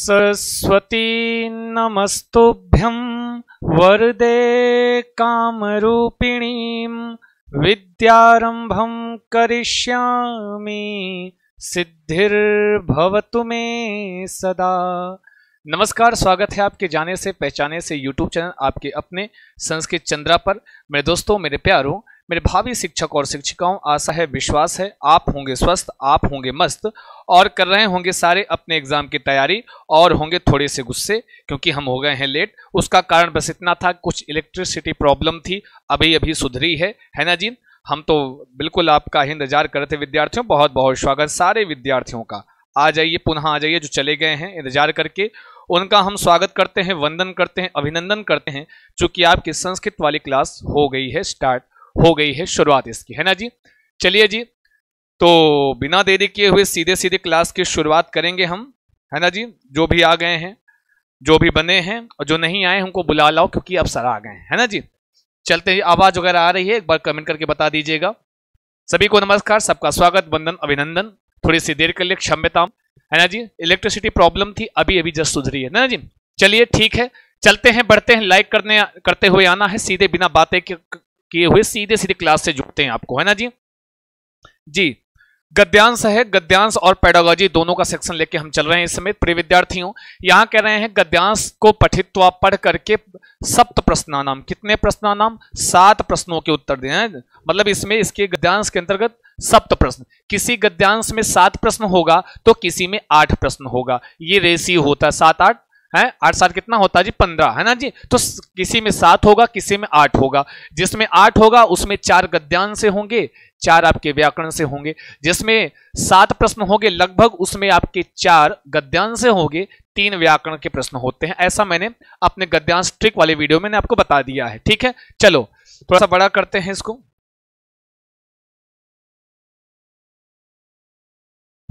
सरस्वती नमस्तुभ्यं वरदे कामरूपिणीं विद्यारंभं करिष्यामि सिद्धिर्भवतु मे सदा। नमस्कार, स्वागत है आपके जाने से पहचाने से यूट्यूब चैनल आपके अपने संस्कृत चंद्रा पर। मेरे दोस्तों, मेरे प्यारों, मेरे भावी शिक्षक और शिक्षिकाओं, आशा है विश्वास है आप होंगे स्वस्थ, आप होंगे मस्त और कर रहे होंगे सारे अपने एग्जाम की तैयारी और होंगे थोड़े से गुस्से क्योंकि हम हो गए हैं लेट। उसका कारण बस इतना था, कुछ इलेक्ट्रिसिटी प्रॉब्लम थी, अभी सुधरी है ना जी। हम तो बिल्कुल आपका ही इंतजार कर रहे थे विद्यार्थियों। बहुत बहुत स्वागत सारे विद्यार्थियों का। आ जाइए, पुनः आ जाइए। जो चले गए हैं इंतजार करके, उनका हम स्वागत करते हैं, वंदन करते हैं, अभिनंदन करते हैं, चूंकि आपकी संस्कृत वाली क्लास हो गई है स्टार्ट, हो गई है शुरुआत इसकी, है ना जी। चलिए जी, तो बिना देरी किए हुए सीधे सीधे क्लास की शुरुआत करेंगे हम, है ना जी। जो भी आ गए हैं, जो भी बने हैं और जो नहीं आए हमको बुला लाओ क्योंकि अब सर आ गए हैं, है ना जी। चलते हैं, आवाज वगैरह आ रही है एक बार कमेंट करके बता दीजिएगा। सभी को नमस्कार, सबका स्वागत, वंदन, अभिनंदन। थोड़ी सी देर के लिए क्षम्यता, है ना जी। इलेक्ट्रिसिटी प्रॉब्लम थी, अभी जस्ट सुधरी है ना जी। चलिए ठीक है, चलते हैं, बढ़ते हैं। लाइक करते हुए आना है, सीधे बिना बातें किए हुए सीधे सीधे क्लास से जुड़ते हैं आपको, है ना जी। जी, गद्यांश है, गद्यांश और पेडागोजी दोनों का सेक्शन लेके हम चल रहे हैं इस समय। प्रिय विद्यार्थियों, यहां कह रहे हैं गद्यांश को पठित्वा पढ़ करके सप्त प्रश्नानाम, कितने प्रश्नानाम? 7 प्रश्नों के उत्तर दें। मतलब इसमें इसके गद्यांश के अंतर्गत सप्त प्रश्न, किसी गद्यांश में 7 प्रश्न होगा तो किसी में 8 प्रश्न होगा। ये रेशियो होता है 7-8 है। 8-7 कितना होता है जी? 15, है ना जी। तो किसी में 7 होगा, किसी में 8 होगा। जिसमें 8 होगा उसमें 4 गद्यांश से होंगे, 4 आपके व्याकरण से होंगे। जिसमें 7 प्रश्न होंगे लगभग, उसमें आपके 4 गद्यांश से होंगे, 3 व्याकरण के प्रश्न होते हैं। ऐसा मैंने अपने गद्यांश ट्रिक वाले वीडियो में आपको बता दिया है, ठीक है। चलो थोड़ा सा बड़ा करते हैं इसको।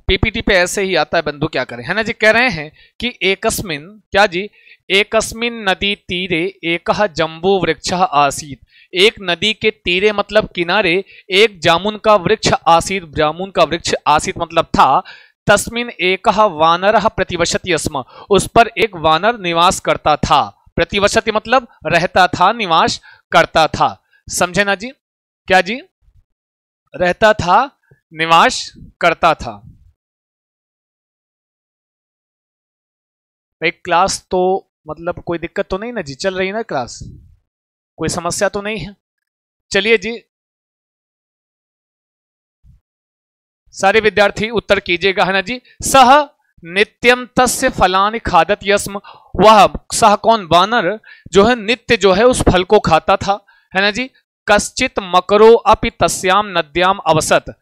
पीपीटी पे ऐसे ही आता है बंधु, क्या करें, है ना जी। कह रहे हैं कि एकस्मिन, क्या जी, एकस्मिन नदी तीरे एकह जम्बू वृक्ष आसीत। एक नदी के तीरे मतलब किनारे एक जामुन का वृक्ष आसीत, जामुन का वृक्ष आसीत मतलब था। तस्मिन एकह वानरः प्रतिवसति स्म, उस पर एक वानर निवास करता था। प्रतिवसति मतलब रहता था, निवास करता था। समझे ना जी? क्या जी? रहता था, निवास करता था। भाई क्लास तो मतलब कोई दिक्कत तो नहीं ना जी? चल रही ना क्लास, कोई समस्या तो नहीं है? चलिए जी, सारे विद्यार्थी उत्तर कीजिएगा, है ना जी। सह नित्यम तस्य फलानि खादत यस्म, वह सह कौन? वानर जो है नित्य जो है उस फल को खाता था, है ना जी। कश्चित मकरो अपि तस्याम नद्याम अवसत,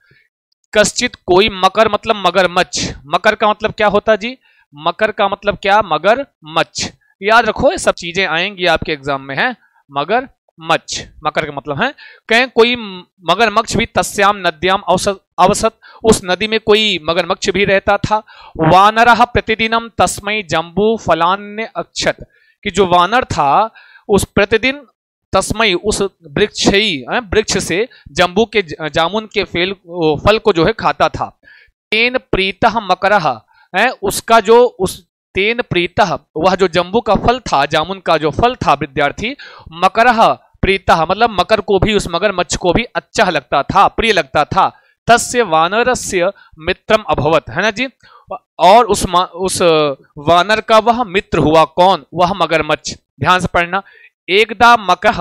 कश्चित कोई, मकर मतलब मगरमच्छ। मकर का मतलब क्या होता जी? मकर का मतलब क्या? मगरमच्छ। याद रखो, ये सब चीजें आएंगी आपके एग्जाम में, है। मगरमच्छ, मकर का मतलब है। कहें कोई मगरमच्छ भी, तस्याम नद्याम अवसत, उस नदी में कोई मगरमच्छ भी रहता था। वानरः प्रतिदिनम तस्मै जम्बू फलान्य अक्षत, कि जो वानर था उस प्रतिदिन तस्मै उस वृक्ष से जम्बू के जामुन के फल को जो है खाता था। तेन प्रीतः मकरः है, उसका जो उस तेन प्रीतः, वह जो जम्बू का फल था, जामुन का जो फल था विद्यार्थी, मकरः प्रीतः मतलब मकर को भी, उस मगरमच्छ को भी अच्छा लगता था, प्रिय लगता था। तस्य वानरस्य मित्रम अभवत, है ना जी। और उस वानर का वह मित्र हुआ, कौन? वह मगरमच्छ। ध्यान से पढ़ना। एकदा मकः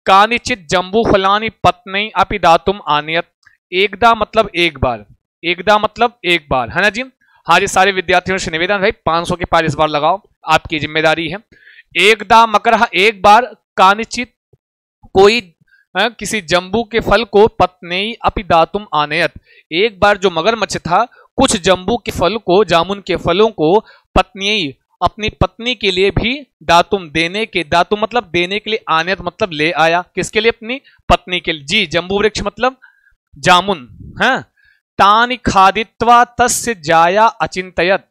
कानिचित जम्बू फलानि पत्नी अपि दातुम आनयत। एकदा मतलब एक बार, एकदा मतलब एक बार, है ना जी। हाँ जी, सारे विद्यार्थियों से निवेदन, भाई 500 के पार इस बार लगाओ, आपकी जिम्मेदारी है। एकदा मकरः एक बार, कानिचित कोई, किसी जम्बू के फल को, पत्नी अपि दातुम आनयत, एक बार जो मगरमच्छ था कुछ जम्बू के फल को, जामुन के फलों को, पत्नी अपनी पत्नी के लिए भी, दातुम देने के, दातुम मतलब देने के लिए, आनयत मतलब ले आया। किसके लिए? अपनी पत्नी के लिए जी। जम्बू वृक्ष मतलब जामुन, है। तानि खादित्वा तस्य जाया अचिंतयत,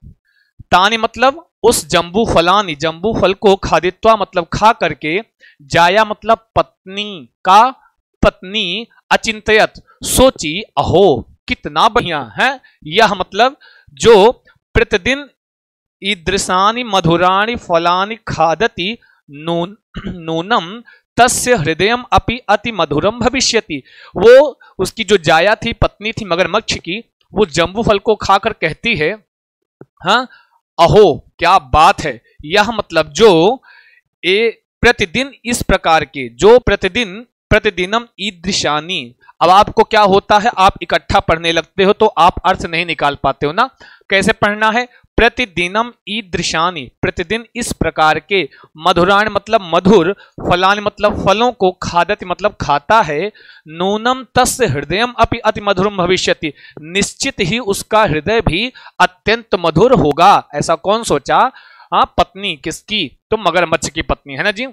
तानि मतलब उस जम्बू फलानि, जम्बू फल को, खादित्वा मतलब खा करके, जाया मतलब पत्नी का, पत्नी, अचिंतयत सोची, अहो कितना बढ़िया है। यह मतलब जो प्रतिदिन ईदृशानि मधुराणि फलानि खादति नूनम तस्य हृदयम अपि अति मधुरम भविष्यति। वो उसकी जो जाया थी, पत्नी थी मगरमच्छ की, वो जम्बू फल को खाकर कहती है, हाँ अहो क्या बात है, यह मतलब जो प्रतिदिन इस प्रकार के, जो प्रतिदिनम ईदृशानी। अब आपको क्या होता है, आप इकट्ठा पढ़ने लगते हो तो आप अर्थ नहीं निकाल पाते हो ना। कैसे पढ़ना है, प्रतिदिनम ईदृशानी, प्रतिदिन इस प्रकार के, मधुराण मतलब मधुर, फलान मतलब फलों को, खादति मतलब खाता है, नूनम तस्य हृदयम अपि अति मधुरम भविष्यति, निश्चित ही उसका हृदय भी अत्यंत मधुर होगा। ऐसा कौन सोचा? हाँ पत्नी किसकी? तो मगरमच्छ की पत्नी है ना जी।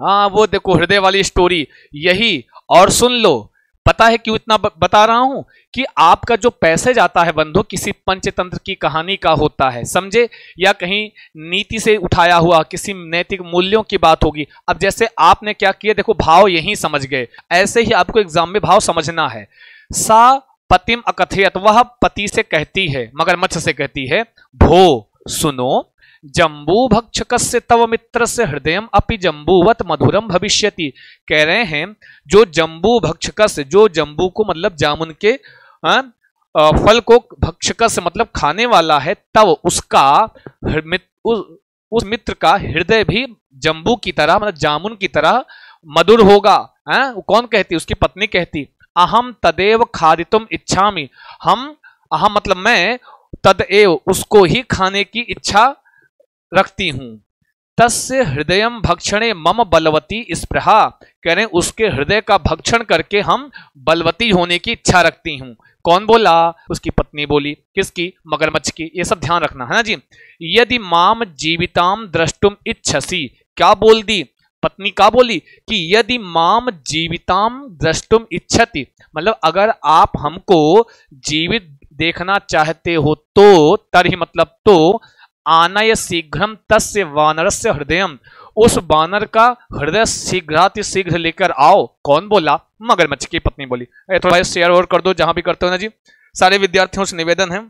हाँ वो देखो हृदय वाली स्टोरी यही। और सुन लो, पता है क्यों इतना बता रहा हूं कि आपका जो पैसे जाता है बंधु किसी पंचतंत्र की कहानी का होता है, समझे, या कहीं नीति से उठाया हुआ किसी नैतिक मूल्यों की बात होगी। अब जैसे आपने क्या किया, देखो भाव यही समझ गए, ऐसे ही आपको एग्जाम में भाव समझना है। सा पतिम अकथयत, वह पति से कहती है, मगरमच्छ से कहती है, भो सुनो, जम्बू भक्षकस्य तव मित्रस्य हृदयम अपि जम्बूवत मधुरम भविष्यति। कह रहे हैं जो जम्बू भक्षकस्य, जो जम्बू को मतलब जामुन के फल को भक्षकस्य मतलब खाने वाला है, तब उसका उस मित्र का हृदय भी जम्बू की तरह मतलब जामुन की तरह मधुर होगा। कौन कहती? उसकी पत्नी कहती, अहम तदेव खादितुम इच्छामि, हम अहम मतलब मैं, तदेव उसको ही खाने की इच्छा रखती हूं। तस्य हृदयम भक्षणे मम बलवती स्पृहा, कह रहे उसके हृदय का भक्षण करके हम बलवती होने की इच्छा रखती हूं। कौन बोला? उसकी पत्नी बोली। किसकी? मगरमच्छ की। ये सब ध्यान रखना है ना जी। यदि माम जीविताम द्रष्टुम इच्छसी, क्या बोल दी पत्नी? क्या बोली कि यदि माम जीविताम द्रष्टुम इच्छति, मतलब अगर आप हमको जीवित देखना चाहते हो तो, तरही मतलब तो, आनय शीघ्रम तस्य वानरस्य हृदयम, उस वानर का हृदय शीघ्राति शीघ्र लेकर आओ। कौन बोला? मगरमच्छ की पत्नी बोली। थोड़ा शेयर और कर दो जहां भी करते हो ना जी। सारे विद्यार्थियों से निवेदन है,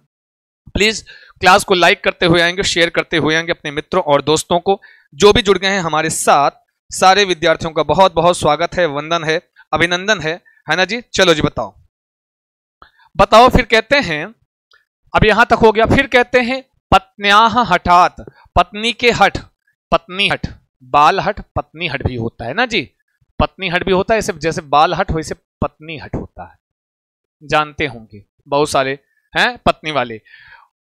प्लीज क्लास को लाइक करते हुए आएंगे, शेयर करते हुए आएंगे अपने मित्रों और दोस्तों को। जो भी जुड़ गए हैं हमारे साथ, सारे विद्यार्थियों का बहुत बहुत स्वागत है, वंदन है, अभिनंदन है ना जी। चलो जी बताओ बताओ। फिर कहते हैं, अब यहां तक हो गया, फिर कहते हैं पत्न्याह हठात, पत्नी के हठ, पत्नी हठ, बाल हठ, पत्नी हठ भी होता है ना जी। पत्नी हठ भी होता है, जैसे बाल हठ वैसे पत्नी हठ होता है, जानते होंगे बहुत सारे हैं पत्नी वाले।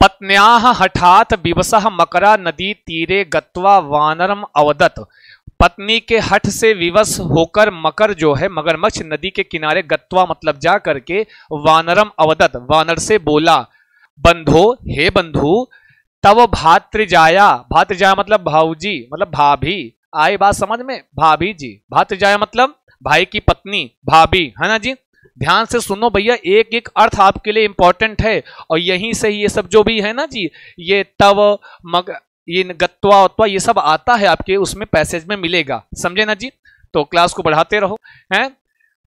पत्न्याह हठात विवसः मकरा नदी तीरे गत्वा वानरम अवदत, पत्नी के हठ से विवश होकर मकर जो है मगरमच्छ नदी के किनारे, गत्वा मतलब जा करके, वानरम अवदत वानर से बोला, बंधो हे बंधु, तब भातृजाया, भातृजाया मतलब भाऊजी मतलब भाभी, आई बात समझ में, भाभी जी, भातृजाया मतलब भाई की पत्नी, भाभी है ना जी। ध्यान से सुनो भैया, एक एक अर्थ आपके लिए इंपॉर्टेंट है और यहीं से ये सब जो भी है ना जी, ये तव मग, ये गत्वा उत्वा ये सब आता है आपके उसमें पैसेज में मिलेगा, समझे ना जी। तो क्लास को बढ़ाते रहो। हैं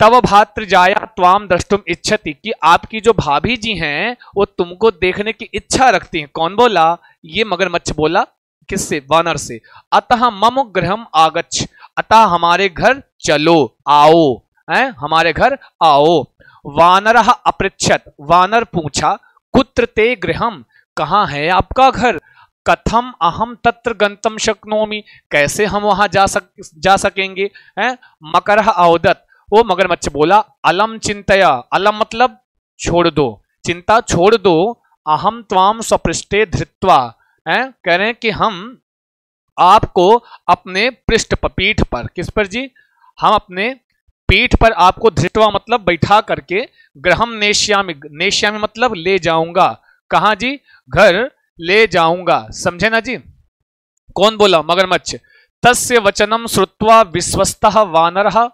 तव भातृजाया त्वाम द्रष्टुम इच्छति, कि आपकी जो भाभी जी हैं वो तुमको देखने की इच्छा रखती हैं। कौन बोला? ये मगरमच्छ बोला। किससे? वानर से। अतः मम गृहम आगच्छ, अतः हमारे घर चलो, आओ, हमारे घर आओ। वानरः अपृच्छत, वानर पूछा, कुत्र ते गृहम, कहाँ है आपका घर? कथम अहम तत्र गंतम शक्नोमि, कैसे हम वहां जा सकेंगे? मकरः अवदत, वो मगरमच्छ बोला, अलम चिंतया, अलम मतलब छोड़ दो, चिंता छोड़ दो, अहम त्वाम स्वपृष्ठे धृत्वा, कह रहे हैं कि हम आपको अपने पृष्ठ पर, पीठ पर, किस पर जी? हम अपने पीठ पर आपको धृत्वा मतलब बैठा करके, गृहम नेष्यामि, नेष्यामि मतलब ले जाऊंगा, कहां जी? घर ले जाऊंगा, समझे ना जी। कौन बोला? मगरमच्छ। तस्य वचनम श्रुत्वा विश्वस्तः वानरः,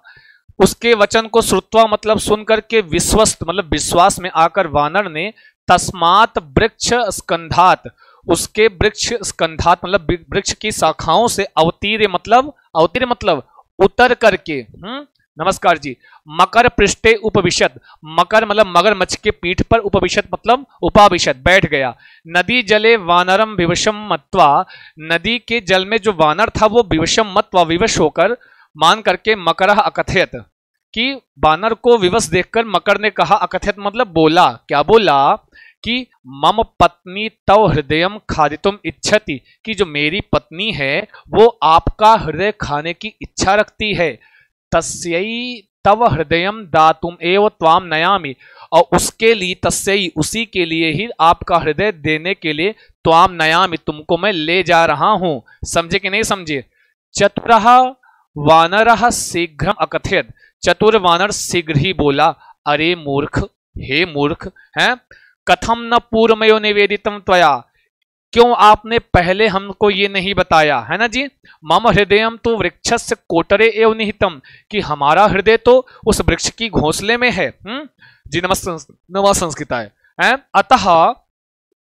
उसके वचन को श्रुत्वा मतलब सुनकर के, विश्वस्त मतलब विश्वास में आकर वानर ने, तस्मात वृक्ष स्कंधात, उसके वृक्ष स्कंधात मतलब वृक्ष की शाखाओं से, अवतीर्य मतलब उतर करके, नमस्कार जी। मकर पृष्ठे उपविशत, मकर मतलब मगरमच्छ के पीठ पर, उपविशत मतलब उपाविशत बैठ गया। नदी जले वानरम विवशम मत्वा, नदी के जल में जो वानर था वो विवशम मत्वा विवश होकर मान करके मकरः अकथयत, कि वानर को विवश देखकर मकर ने कहा, अकथयत मतलब बोला, क्या बोला कि मम पत्नी तव हृदयम खादितुम इच्छति, कि जो मेरी पत्नी है वो आपका हृदय खाने की इच्छा रखती है। तस्यै तव हृदयम दातुम एव त्वाम नयामि, और उसके लिए, तस्यै उसी के लिए ही आपका हृदय देने के लिए, त्वाम नयामि तुमको मैं ले जा रहा हूं। समझे कि नहीं समझे? चतुरः वानरः शीघ्रम अकथयत, चतुर वानर शीघ्र ही बोला, अरे मूर्ख, हे मूर्ख, हैं कथम न पूर्वमयो निवेदितम त्वया, क्यों आपने पहले हमको ये नहीं बताया, है ना जी। मम हृदयम तो वृक्षस्य कोटरे एव निहितम, कि हमारा हृदय तो उस वृक्ष की घोंसले में है। जी नमः संस्कृता है। अतः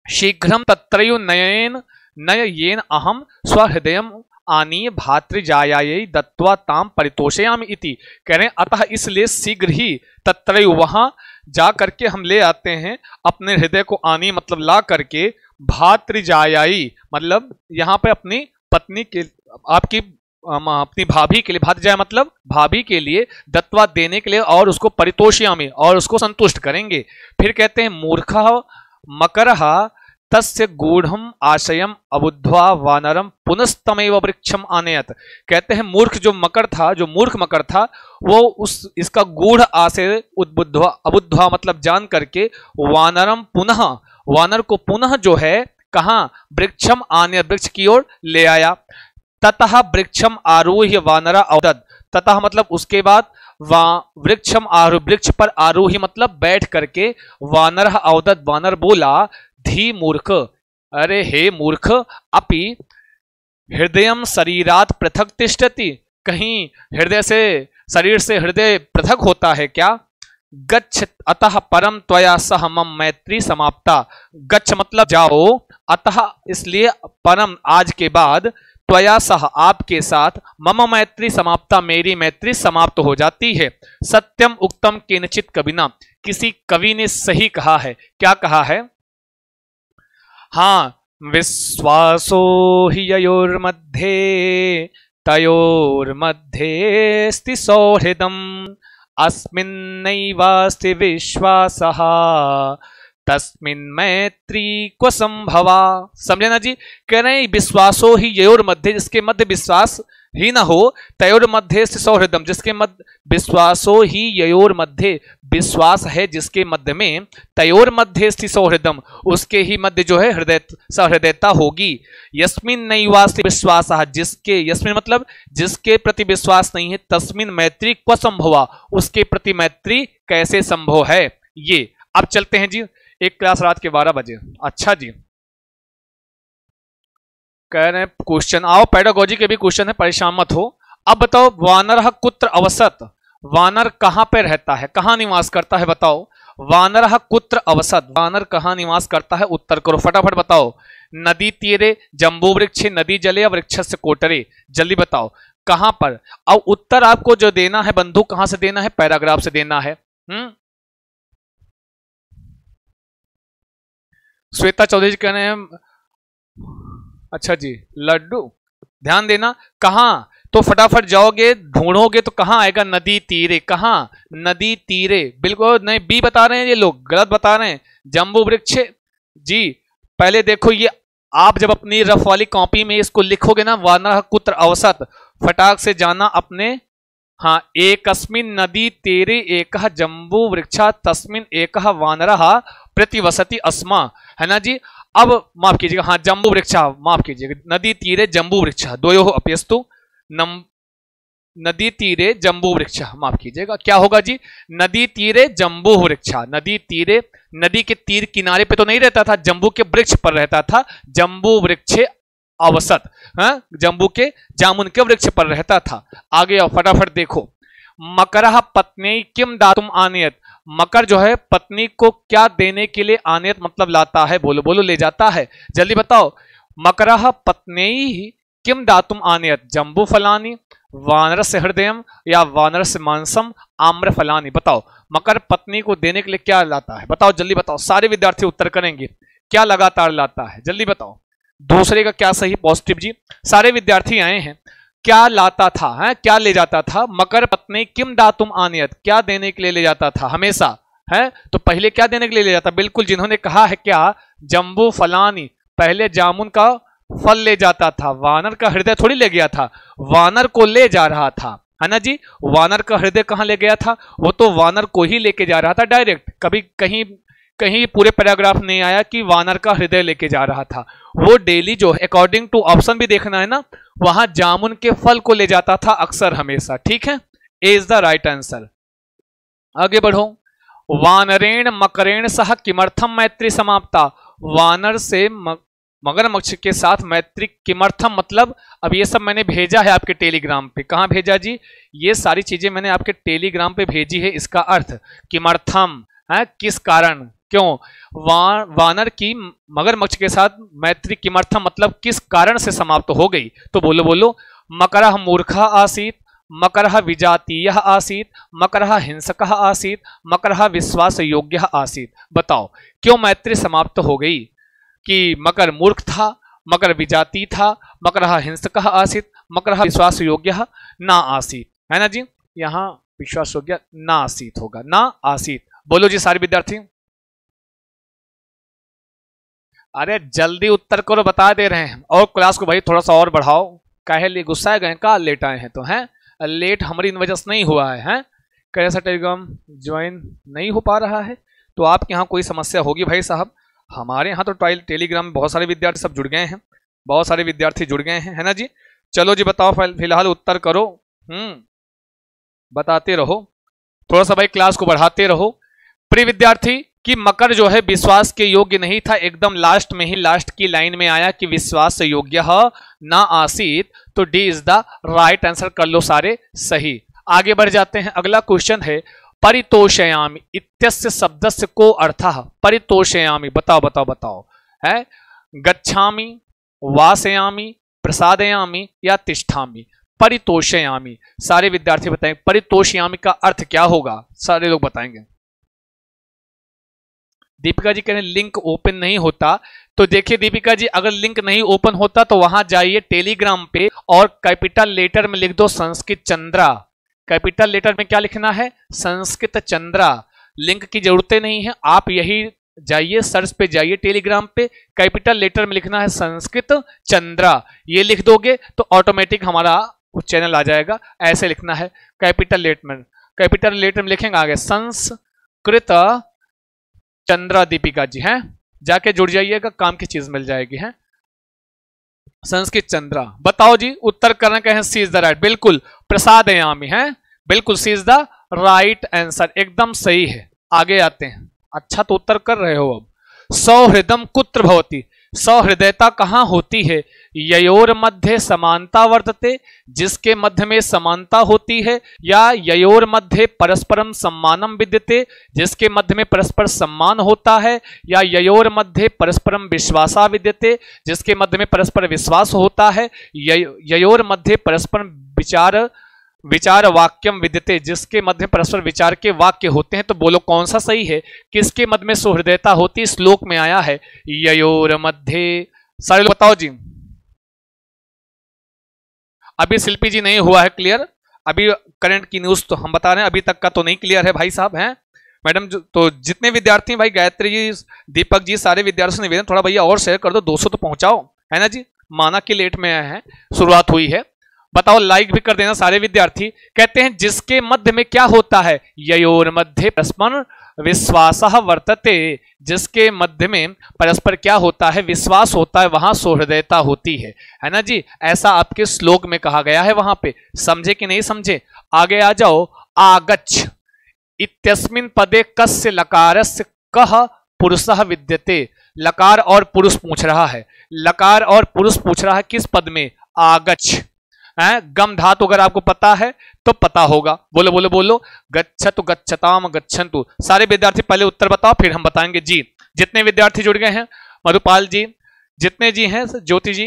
शीघ्रम तत्रैव नयेन अहम स्वहृदयम आनीय भातृजायायै दत्वा ताम परितोषयामि इति, कह रहे हैं अतः इसलिए शीघ्र ही तत्रैव वहां जा करके हम ले आते हैं अपने हृदय को, आनी मतलब ला करके, भातृजायाई मतलब यहाँ पे अपनी पत्नी के, आपकी अपनी भाभी के लिए, भातृजाया मतलब भाभी के लिए, दत्वा देने के लिए, और उसको परितोषयामि और उसको संतुष्ट करेंगे। फिर कहते हैं मूर्खः मकरः तस्य गूढ़म आशयम अबुद्ध्वा वानरम पुनस्तमेव वृक्षम आनयत, कहते हैं मूर्ख जो मकर था, जो मूर्ख मकर था, वो इसका गूढ़ आशय उद्बुद्ध्वा, अबुद्ध्वा मतलब जान करके, वानरम पुनः, वानर को पुनः जो है कहां, वृक्षम आनयत वृक्ष की ओर ले आया। ततः वृक्षम आरोह्य वानरा अवदत, ततः मतलब उसके बाद, वृक्षम आरोह वृक्ष पर आरोही मतलब बैठ करके, वानर अवदत वानर बोला, धी मूर्ख, अरे हे मूर्ख, अपि हृदयम शरीरात पृथक तिष्ठति, कहीं हृदय से, शरीर से हृदय पृथक होता है क्या। गच्छ अतः परम त्वया सह मम मैत्री समाप्ता, गच्छ मतलब जाओ, अतः इसलिए, परम आज के बाद, त्वया सह आपके साथ, मम मैत्री समाप्ता मेरी मैत्री समाप्त हो जाती है। सत्यम उक्तम केनचित कविना, किसी कवि ने सही कहा है। क्या कहा है? हाँ, विश्वासो हि ययोर्मध्ये तयोर्मध्येऽस्ति सौहृदम् अस्मिन्नैवास्ति विश्वासः तस्मिन् मैत्री क्व संभवा। समझे ना जी, कह रहे हैं विश्वासो ही ययोर मध्य, जिसके मध्य विश्वास ही ना हो, तयोर मध्य सौहृदम, जिसके मध्य विश्वासो ही ययोर मध्य, विश्वास है जिसके मध्य में, तयोर मध्य सौहृदम उसके ही मध्य जो है हृदय सहृदयता होगी। यस्मिन नैवास्ति विश्वासः, जिसके, यस्मिन मतलब जिसके प्रति विश्वास नहीं है, तस्मिन मैत्री क्व संभवा, उसके प्रति मैत्री कैसे संभव है। ये अब चलते हैं जी, एक क्लास रात के 12 बजे। अच्छा जी, कह रहे हैं क्वेश्चन, आओ पेडागोजी के भी क्वेश्चन है, परेशान मत हो। अब बताओ, वानरः कुत्र अवसत, वानर कहां पे रहता है, कहां निवास करता है, बताओ। वानरः कुत्र अवसत, वानर कहां निवास करता है, उत्तर करो फटाफट बताओ। नदी तीरे, जम्बू वृक्ष, नदी जले या वृक्षस्य कोटरे, जल्दी बताओ कहां पर। अब उत्तर आपको जो देना है बंधु, कहां से देना है, पैराग्राफ से देना है। श्वेता चौधरी जी कह रहे हैं, अच्छा जी, लड्डू ध्यान देना, कहां, तो फटाफट जाओगे ढूंढोगे तो कहां आएगा, नदी तीरे, कहां, नदी तीरे, बिल्कुल नहीं, बी बता रहे हैं ये लोग, गलत बता रहे हैं, जम्बू वृक्ष जी। पहले देखो, ये आप जब अपनी रफ वाली कॉपी में इसको लिखोगे ना, वानरः कुत्र अवसत, फटाक से जाना अपने, हाँ, एकस्मिन नदी तीरे एकः जम्बू वृक्षा तस्मिन एकः वानरः प्रतिवसति अस्मा, है ना जी। अब माफ कीजिएगा, हाँ, जम्बू वृक्षा, माफ कीजिएगा, नदी तीरे जम्बू वृक्षा, द्वयोः अप्यस्तु नदी तीरे जम्बू वृक्षा, माफ कीजिएगा, क्या होगा जी, नदी तीरे जम्बू वृक्षा, नदी तीरे, नदी के तीर किनारे पे तो नहीं रहता था, जम्बू के वृक्ष पर रहता था, जम्बू वृक्षे अवसत, जम्बू के जामुन के वृक्ष पर रहता था। आगे आओ फटाफट देखो, मकरः पत्नी किम दातुम आनयत, मकर जो है पत्नी को क्या देने के लिए आनयत मतलब लाता है, बोलो बोलो, ले जाता है, जल्दी बताओ। मकरः पत्नी किम दातुम आनयत, जम्बू फलानी, वानरस्य हृदयम या वानरस्य मांसम, आम्र फलानी। बताओ मकर पत्नी को देने के लिए क्या लाता है, बताओ जल्दी बताओ, सारे विद्यार्थी उत्तर करेंगे। क्या लगातार लाता है, जल्दी बताओ। दूसरे का क्या सही पॉजिटिव जी, सारे विद्यार्थी आए हैं। क्या लाता था, है क्या ले जाता था, मकर पत्नी किम दातुम आनयत, क्या देने के लिए ले जाता था हमेशा, है तो पहले क्या देने के लिए ले जाता, बिल्कुल जिन्होंने कहा है क्या, जम्बू फलानी, पहले जामुन का फल ले जाता था, वानर का हृदय थोड़ी ले गया था, वानर को ले जा रहा था, है ना जी। वानर का हृदय कहां ले गया था, वो तो वानर को ही लेके जा रहा था डायरेक्ट, कभी कहीं कहीं पूरे पैराग्राफ नहीं आया कि वानर का हृदय लेके जा रहा था। वो डेली जो अकॉर्डिंग टू ऑप्शन भी देखना है ना, वहां जामुन के फल को ले जाता था अक्सर हमेशा, ठीक है, ए इज द राइट आंसर। आगे बढ़ो। वानरेण मकरेण सह किमर्थम मैत्री समाप्ता, वानर से मगरमच्छ के साथ मैत्री किमर्थम, मतलब अब ये सब मैंने भेजा है आपके टेलीग्राम पे। कहां भेजा जी, ये सारी चीजें मैंने आपके टेलीग्राम पे भेजी है। इसका अर्थ किमर्थम है, किस कारण, क्यों, वानर की मगरमच्छ के साथ मैत्री किमर्थम मतलब किस कारण से समाप्त हो गई। तो बोलो बोलो, मकरः मूर्खः आसीत्, मकरः विजातीयः आसीत्, मकरः हिंसकः आसीत्, मकरः विश्वास योग्यः आसीत्। बताओ क्यों मैत्री समाप्त हो गई, कि मकर मूर्ख था, मकर विजाती था, मकरः हिंसकः आसीत्, मकरः विश्वास योग्यः ना आसीत्, है ना जी। यहां विश्वास योग्य ना आसीत् होगा, ना आसीत्। बोलो जी सारे विद्यार्थी, अरे जल्दी उत्तर करो, बता दे रहे हैं। और क्लास को भाई थोड़ा सा और बढ़ाओ, काहे लिए गुस्सा गए का, लेट आए हैं तो हैं, लेट हमारी इन वजह से नहीं हुआ है, हैं कैसा टेलीग्राम ज्वाइन नहीं हो पा रहा है तो आपके यहाँ कोई समस्या होगी भाई साहब। हमारे यहाँ तो टेलीग्राम में बहुत सारे विद्यार्थी सब जुड़ गए हैं, बहुत सारे विद्यार्थी जुड़ गए हैं, है ना जी। चलो जी बताओ, फिलहाल उत्तर करो, बताते रहो, थोड़ा सा भाई क्लास को बढ़ाते रहो। प्रिय विद्यार्थी कि मकर जो है विश्वास के योग्य नहीं था, एकदम लास्ट में ही लास्ट की लाइन में आया कि विश्वास योग्य ना आसीत, तो D is the right answer, कर लो सारे सही। आगे बढ़ जाते हैं, अगला क्वेश्चन है परितोषयामि इत्यस्य शब्दस्य को अर्थः, परितोषयामि बताओ बताओ बताओ, है गच्छामि, वासयामि, प्रसादयामि या तिष्ठामि। परितोषयामि, सारे विद्यार्थी बताएंगे परितोषयामि का अर्थ क्या होगा, सारे लोग बताएंगे। दीपिका जी कह रहे हैं लिंक ओपन नहीं होता, तो देखिए दीपिका जी अगर लिंक नहीं ओपन होता तो वहां जाइए टेलीग्राम पे और कैपिटल लेटर में लिख दो संस्कृत चंद्रा। कैपिटल लेटर में क्या लिखना है, संस्कृत चंद्रा। लिंक की जरूरत नहीं है, आप यही जाइए सर्च पे जाइए टेलीग्राम पे, कैपिटल लेटर में लिखना है संस्कृत चंद्रा, ये लिख दोगे तो ऑटोमेटिक हमारा चैनल आ जाएगा। ऐसे लिखना है कैपिटल लेटर में लिखेंगे आगे संस्कृत चंद्रा। दीपिका जी हैं, जाके जुड़ जाइएगा, काम की चीज मिल जाएगी, है संस्कृत चंद्रा। बताओ जी उत्तर करना कहें, सी इज द राइट, बिल्कुल प्रसादयामी है, बिल्कुल सी इज द राइट आंसर, एकदम सही है। आगे आते हैं, अच्छा तो उत्तर कर रहे हो। अब सौहृदम कुत्र भवति, सौहृदयता कहां होती है, ययोर मध्य समानता वर्तते, जिसके मध्य में समानता होती है, या ययोर मध्य परस्परम सम्मानम विद्यते, जिसके मध्य में परस्पर सम्मान होता है, या ययोर मध्य परस्परम विश्वासा विद्यते, जिसके मध्य में परस्पर विश्वास होता है, ययोर मध्य परस्पर विचार वाक्यम विद्यते, जिसके मध्य परस्पर विचार के वाक्य होते हैं। तो बोलो कौन सा सही है, किसके मध्य में सुहृदयता होती, श्लोक में आया है ययोर मध्य। सारे लोग बताओ जी। अभी शिल्पी जी नहीं हुआ है क्लियर, अभी करंट की न्यूज तो हम बता रहे हैं, अभी तक का तो नहीं क्लियर है भाई साहब, हैं मैडम। तो जितने विद्यार्थी भाई, गायत्री जी, दीपक जी, सारे विद्यार्थियों से निवेदन थोड़ा भैया और शेयर कर दो, 200 तो पहुंचाओ, है ना जी। माना कि लेट में आए हैं, शुरुआत हुई है, बताओ लाइक भी कर देना सारे विद्यार्थी। कहते हैं जिसके मध्य में क्या होता है, ययोर मध्य परस्पर विश्वासः वर्तते, जिसके मध्य में परस्पर क्या होता है, विश्वास होता है, वहां सौहृदयता होती है ना जी। ऐसा आपके श्लोक में कहा गया है, वहां पे समझे कि नहीं समझे। आगे आ जाओ, आगच्छ इत्यस्मिन् पदे कस्य लकारस्य कः पुरुषः विद्यते। लकार और पुरुष पूछ रहा है, लकार और पुरुष पूछ रहा है किस पद में, आगच्छ है। गम धातु अगर आपको पता है तो पता होगा, बोलो बोलो बोलो, गच्छतु गच्छताम गच्छन्तु। सारे विद्यार्थी पहले उत्तर बताओ फिर हम बताएंगे जी। जितने विद्यार्थी जुड़ गए हैं, मधुपाल जी, जितने जी हैं, ज्योति जी,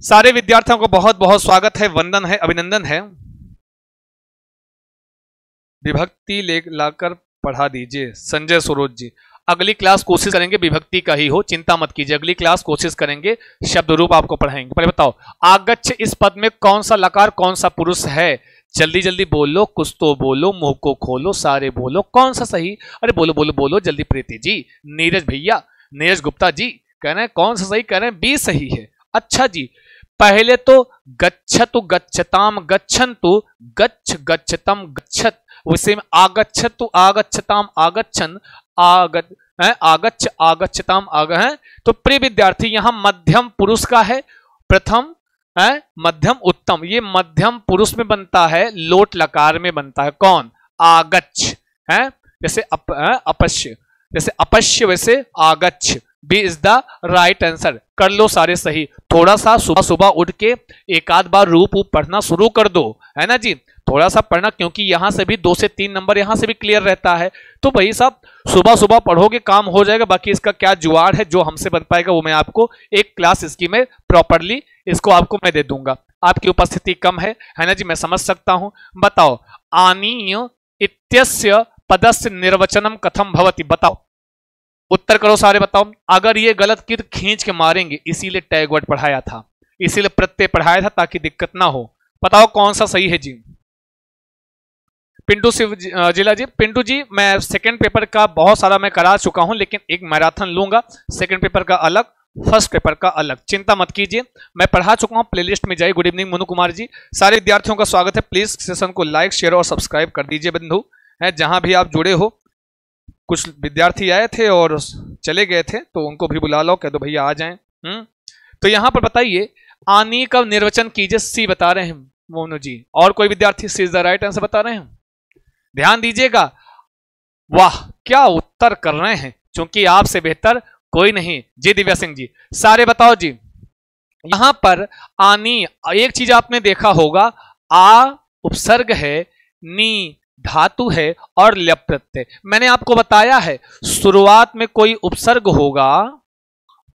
सारे विद्यार्थियों को बहुत बहुत स्वागत है, वंदन है, अभिनंदन है। विभक्ति ले लाकर पढ़ा दीजिए संजय सरोज जी। अगली क्लास कोशिश करेंगे विभक्ति का ही हो, चिंता मत कीजिए, अगली क्लास कोशिश करेंगे शब्द रूप आपको पढ़ाएंगे। पहले बताओ आगच्छ इस पद में कौन सा लकार कौन सा पुरुष है? जल्दी जल्दी बोलो, कुछ तो बोलो, मुंह को खोलो, सारे बोलो, कौन सा सही? अरे बोलो बोलो बोलो जल्दी। प्रीति जी, नीरज भैया, नीरज गुप्ता जी कह रहे हैं कौन सा सही? कह रहे हैं बी सही है। अच्छा जी, पहले तो गच्छतु गच्छताम गच्छन्तु गच्छ गच्छतम गच्छत, उसे में आगच्छतु आगच्छताम आगच्छन आगच्छ आगच्छताम आग है। तो प्रिय विद्यार्थी यहां मध्यम पुरुष का है, प्रथम है मध्यम उत्तम, ये मध्यम पुरुष में बनता है, लोट लकार में बनता है। कौन? आगच्छ है, जैसे अपश्य, जैसे अपश्य वैसे आगच्छ। B is the right answer. कर लो सारे सही। थोड़ा सा सुबह सुबह उठ के एक आध बार रूप पढ़ना शुरू कर दो, है ना जी, थोड़ा सा पढ़ना, क्योंकि यहां से भी 2 से 3 नंबर यहां से भी क्लियर रहता है। तो भाई साहब सुबह सुबह पढ़ोगे काम हो जाएगा। बाकी इसका क्या जुगाड़ है जो हमसे बन पाएगा वो मैं आपको एक क्लास इसकी मैं प्रॉपरली इसको आपको मैं दे दूंगा। आपकी उपस्थिति कम है ना जी, मैं समझ सकता हूं। बताओ आनीय इत्यस्य पदस्य निर्वचनम कथम भवति? बताओ, उत्तर करो सारे, बताओ। अगर ये गलत की तो खींच के मारेंगे, इसीलिए टैग वर्ड पढ़ाया था, इसीलिए प्रत्यय पढ़ाया था ताकि दिक्कत ना हो। बताओ कौन सा सही है जी? पिंटू शिव जिला जी, पिंटू जी मैं सेकंड पेपर का बहुत सारा मैं करा चुका हूं, लेकिन एक मैराथन लूंगा, सेकंड पेपर का अलग, फर्स्ट पेपर का अलग, चिंता मत कीजिए, मैं पढ़ा चुका हूं, प्लेलिस्ट में जाइए। गुड इवनिंग मनु कुमार जी, सारे विद्यार्थियों का स्वागत है। प्लीज सेशन को लाइक शेयर और सब्सक्राइब कर दीजिए बंधु, है जहां भी आप जुड़े हो। कुछ विद्यार्थी आए थे और चले गए थे, तो उनको भी बुला लो, कह दो भैया आ जाएं। तो यहां पर बताइए आनी का निर्वचन कीजिए। सी बता रहे हैं मोनू जी, और कोई विद्यार्थी सी इज द राइट आंसर बता रहे हैं? ध्यान दीजिएगा, वाह क्या उत्तर कर रहे हैं, क्योंकि आपसे बेहतर कोई नहीं। जी दिव्या सिंह जी, सारे बताओ जी। यहां पर आनी, एक चीज आपने देखा होगा, आ उपसर्ग है, नी धातु है और ल्यप प्रत्यय। मैंने आपको बताया है शुरुआत में कोई उपसर्ग होगा,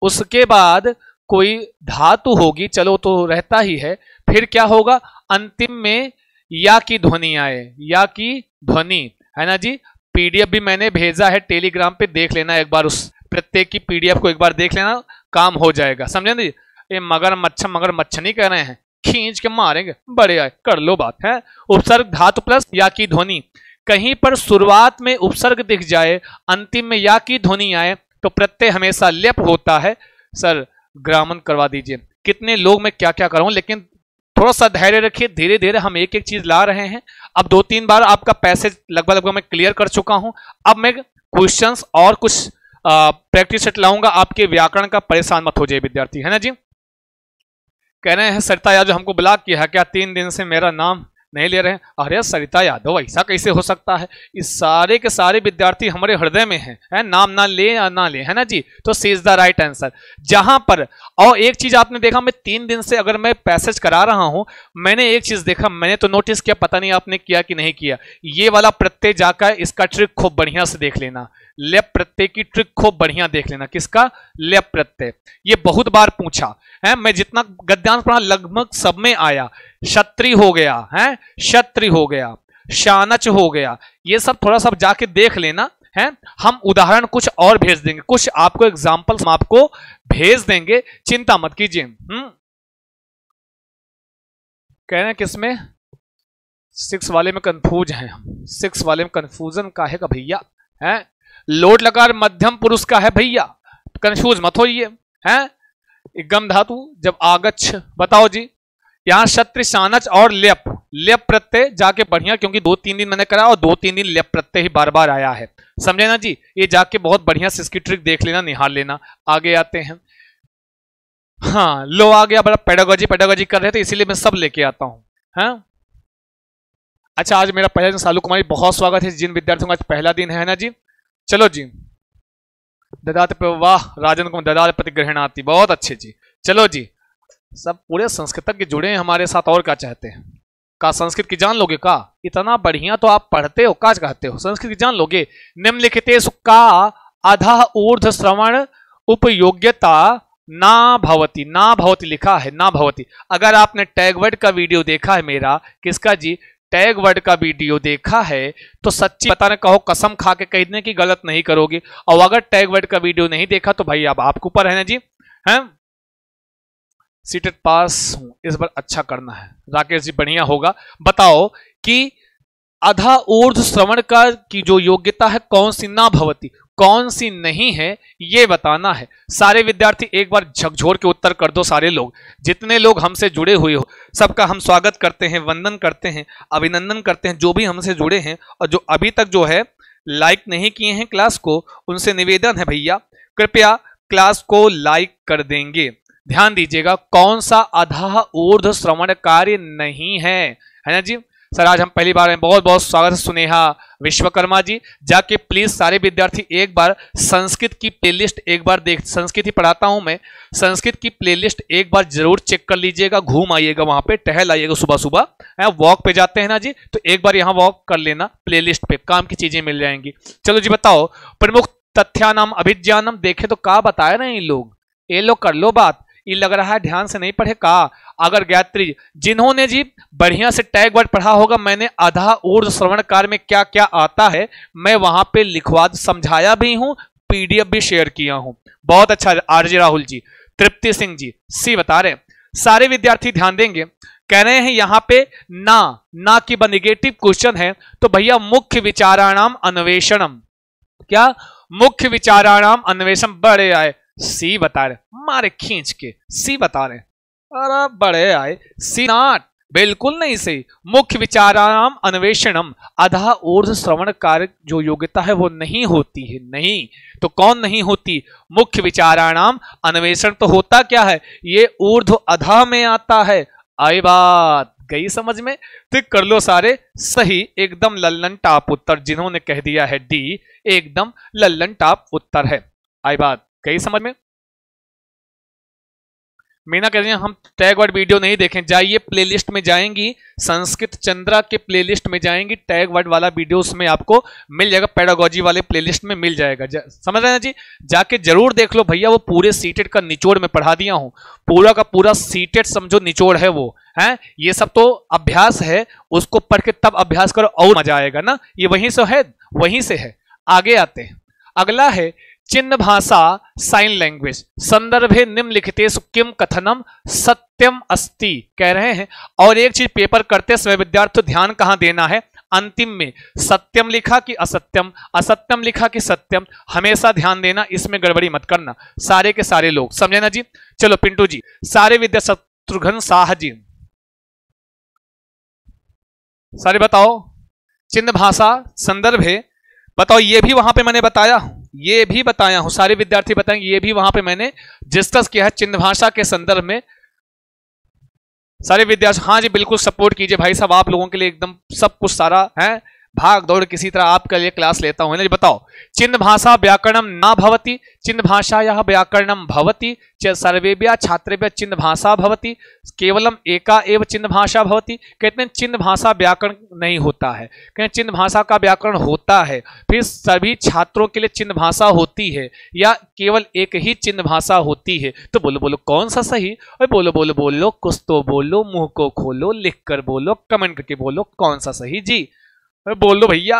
उसके बाद कोई धातु होगी, चलो तो रहता ही है, फिर क्या होगा अंतिम में या की ध्वनि आए, या की ध्वनि, है ना जी। पीडीएफ भी मैंने भेजा है टेलीग्राम पे, देख लेना एक बार, उस प्रत्येक की पीडीएफ को एक बार देख लेना, काम हो जाएगा, समझे ना जी। ये मगर मच्छ नहीं कह रहे हैं, खींच के मारेंगे, बड़े आए, कर लो बात है। उपसर्ग धातु प्लस या की ध्वनि, कहीं पर शुरुआत में उपसर्ग दिख जाए, अंतिम में या की ध्वनि आए, तो प्रत्यय हमेशा ल्यप होता है। सर ग्रामन करवा दीजिए, कितने लोग मैं क्या क्या कराऊं, लेकिन थोड़ा सा धैर्य रखिए, धीरे धीरे हम एक एक चीज ला रहे हैं। अब 2-3 बार आपका पैसेज लगभग मैं क्लियर कर चुका हूं, अब मैं क्वेश्चंस और कुछ प्रैक्टिस सेट लाऊंगा आपके व्याकरण का, परेशान मत हो जाए विद्यार्थी, है ना जी। कह रहे हैं सरिता यादव हमको ब्लॉक किया है क्या, 3 दिन से मेरा नाम नहीं ले रहे हैं? अरे सरिता यादव ऐसा कैसे हो सकता है, इस सारे के सारे विद्यार्थी हमारे हृदय में हैं, है? नाम ना ले या ना ले, है ना जी। तो सी इज द राइट आंसर। जहां पर, और एक चीज आपने देखा, मैं 3 दिन से अगर मैं पैसेज करा रहा हूं, मैंने एक चीज देखा, मैंने तो नोटिस किया, पता नहीं आपने किया कि नहीं किया, ये वाला प्रत्यय जाकर इसका ट्रिक खूब बढ़िया से देख लेना, लेप प्रत्यय की ट्रिक खूब बढ़िया देख लेना। किसका? लेप प्रत्यय। ये बहुत बार पूछा है, मैं जितना गद्यांश पढ़ा लगभग सब में आया। क्षत्रि हो गया है, क्षत्रि हो गया, शानच हो गया, ये सब थोड़ा सा जाके देख लेना है। हम उदाहरण कुछ और भेज देंगे, कुछ आपको एग्जाम्पल्स हम आपको भेज देंगे, चिंता मत कीजिए। कह रहे हैं किसमें 6 वाले में कंफ्यूज हैं हम, 6 वाले में कंफ्यूजन का है का भैया, है लोट लकार मध्यम पुरुष का है भैया, कंफ्यूज मत होइए, है गम धातु जब आगच्छ। बताओ जी, यहां क्षत्रि शानच और लेप, लेप प्रत्यय जाके बढ़िया, क्योंकि 2-3 दिन मैंने करा और 2-3 दिन लेप प्रत्यय ही बार बार आया है, समझे ना जी। ये जाके बहुत बढ़िया से इसकी ट्रिक देख लेना, निहार लेना। आगे आते हैं, हाँ लो आ गया, बड़ा पेडागोजी कर रहे थे, इसीलिए मैं सब लेके आता हूं, है। अच्छा आज मेरा पहला दिन, सालू कुमारी बहुत स्वागत है जिन विद्यार्थियों का आज पहला दिन है ना जी। चलो जी, ददात पे, वाह राजन को ददात प्रतिग्रहण आती, बहुत अच्छे जी। चलो जी, सब पूरे संस्कृतज्ञ जुड़े हैं हमारे साथ, और क्या चाहते हैं? का संस्कृत की जान लोगे का? इतना बढ़िया तो आप पढ़ते हो, का कहते हो संस्कृत की जान लोगे? निम्नलिखितेषु का अधः ऊर्ध्व श्रवण उपयोग्यता ना भवती, ना भवती लिखा है, ना भवती। अगर आपने टैग वर्ड का वीडियो देखा है मेरा, किसका जी, टैग वर्ड का वीडियो देखा है, तो सच्ची बताने कहो, कसम खा के कहने की गलत नहीं करोगे। और अगर टैग वर्ड का वीडियो नहीं देखा तो भाई अब आपके ऊपर है ना जी, हैं। सीटेट पास हूं, इस बार अच्छा करना है राकेश जी, बढ़िया होगा। बताओ कि अधा ऊर्ध्व श्रवण का की जो योग्यता है कौन सी, ना भवती, कौन सी नहीं है ये बताना है। सारे विद्यार्थी एक बार झकझोर के उत्तर कर दो। सारे लोग, जितने लोग हमसे जुड़े हुए हो, सबका हम स्वागत करते हैं, वंदन करते हैं, अभिनंदन करते हैं। जो भी हमसे जुड़े हैं और जो अभी तक जो है लाइक नहीं किए हैं क्लास को, उनसे निवेदन है भैया कृपया क्लास को लाइक कर देंगे। ध्यान दीजिएगा, कौन सा अधा ऊर्ध्व श्रवण कार्य नहीं है ना जी। सर आज हम पहली बार हैं, बहुत बहुत स्वागत है सुनेहा विश्वकर्मा जी। जाके प्लीज सारे विद्यार्थी एक बार संस्कृत की प्लेलिस्ट एक बार देख, संस्कृत ही पढ़ाता हूं मैं, संस्कृत की प्लेलिस्ट एक बार जरूर चेक कर लीजिएगा, घूम आइएगा वहां पे, टहल आइएगा सुबह सुबह, वॉक पे जाते हैं ना जी, तो एक बार यहाँ वॉक कर लेना, प्लेलिस्ट पे काम की चीजें मिल जाएंगी। चलो जी बताओ, प्रमुख तथ्यानाम अभिज्ञानम देखे तो का बताए रहे हैं ये लोग कर लो बात। ये लग रहा है ध्यान से नहीं पढ़े का। अगर गायत्री जिन्होंने जी बढ़िया से टैग वर्ड पढ़ा होगा, मैंने आधा ऊर्ध्व श्रवण कार्य में क्या क्या आता है मैं वहां पे लिखवा समझाया भी हूं, पीडीएफ भी शेयर किया हूं। बहुत अच्छा आरजे राहुल जी, तृप्ति सिंह जी सी बता रहे। सारे विद्यार्थी ध्यान देंगे, कह रहे हैं यहां पे ना की निगेटिव क्वेश्चन है, तो भैया मुख्य विचाराणाम अन्वेषणम, क्या मुख्य विचाराणाम अन्वेषण, बड़े आए सी बता रहे, मारे खींच के सी बता रहे, अरे बड़े आए सी नॉट, बिल्कुल नहीं सही। मुख्य विचाराणाम अन्वेषणम, आधा ऊर्ध्व श्रवण कार्य जो योग्यता है वो नहीं होती है, नहीं तो कौन नहीं होती, मुख्य विचाराणाम अन्वेषण तो होता क्या है, ये ऊर्ध्व अधा में आता है। आई बात गई समझ में, तो कर लो सारे सही, एकदम लल्लन टाप उत्तर, जिन्होंने कह दिया है डी एकदम लल्लन टाप उत्तर है। आई बात गई समझ में। मीना कह रही है हम टैग वर्ड वीडियो नहीं देखें, जाइए प्लेलिस्ट में जाएंगी, संस्कृत चंद्रा के प्लेलिस्ट में जाएंगी, टैग वर्ड वाला वीडियो उसमें आपको मिल जाएगा, पेडागोजी वाले प्लेलिस्ट में मिल जाएगा, समझ रहे हैं जी, जाके जरूर देख लो भैया। वो पूरे सीटेट का निचोड़ में पढ़ा दिया हूं, पूरा का पूरा सीटेट समझो निचोड़ है वो है। ये सब तो अभ्यास है, उसको पढ़ के तब अभ्यास करो और मजा आएगा ना, ये वहीं से है, वहीं से है। आगे आते हैं, अगला है चिन्ह भाषा साइन लैंग्वेज, संदर्भे निम्नलिखितेषु किम कथनम सत्यम अस्ति कह रहे हैं। और एक चीज पेपर करते समय विद्यार्थी ध्यान कहां देना है, अंतिम में सत्यम लिखा कि असत्यम, असत्यम लिखा कि सत्यम, हमेशा ध्यान देना, इसमें गड़बड़ी मत करना, सारे के सारे लोग समझे ना जी। चलो पिंटू जी, सारे विद्या शत्रुघ्न साह जी सारे बताओ, चिन्ह भाषा संदर्भ है, बताओ ये भी वहां पे मैंने बताया, ये भी बताया हूं, सारे विद्यार्थी बताएंगे, ये भी वहां पे मैंने डिस्कस किया है चिन्ह भाषा के संदर्भ में। सारे विद्यार्थी हाँ जी बिल्कुल सपोर्ट कीजिए भाई साहब, आप लोगों के लिए एकदम सब कुछ सारा है, भाग दौड़ किसी तरह आपके लिए क्लास लेता हूं। बताओ, चिन्ह भाषा व्याकरणम ना भवति, चिन्ह भाषा यह व्याकरणम भवति, सर्वेभ्यः छात्रेभ्यः चिन्ह भाषा भवति, केवलम एका एव चिन्ह भाषा भवति। कहते हैं चिन्ह भाषा व्याकरण नहीं होता है, कहते हैं चिन्ह भाषा का व्याकरण होता है, फिर सभी छात्रों के लिए चिन्ह भाषा होती है या केवल एक ही चिन्ह भाषा होती है। तो बोलो बोलो कौन सा सही, और बोलो बोलो बोलो, कुछ तो बोलो, मुंह को खोलो, लिख कर बोलो, कमेंट करके बोलो कौन सा सही जी, बोलो भैया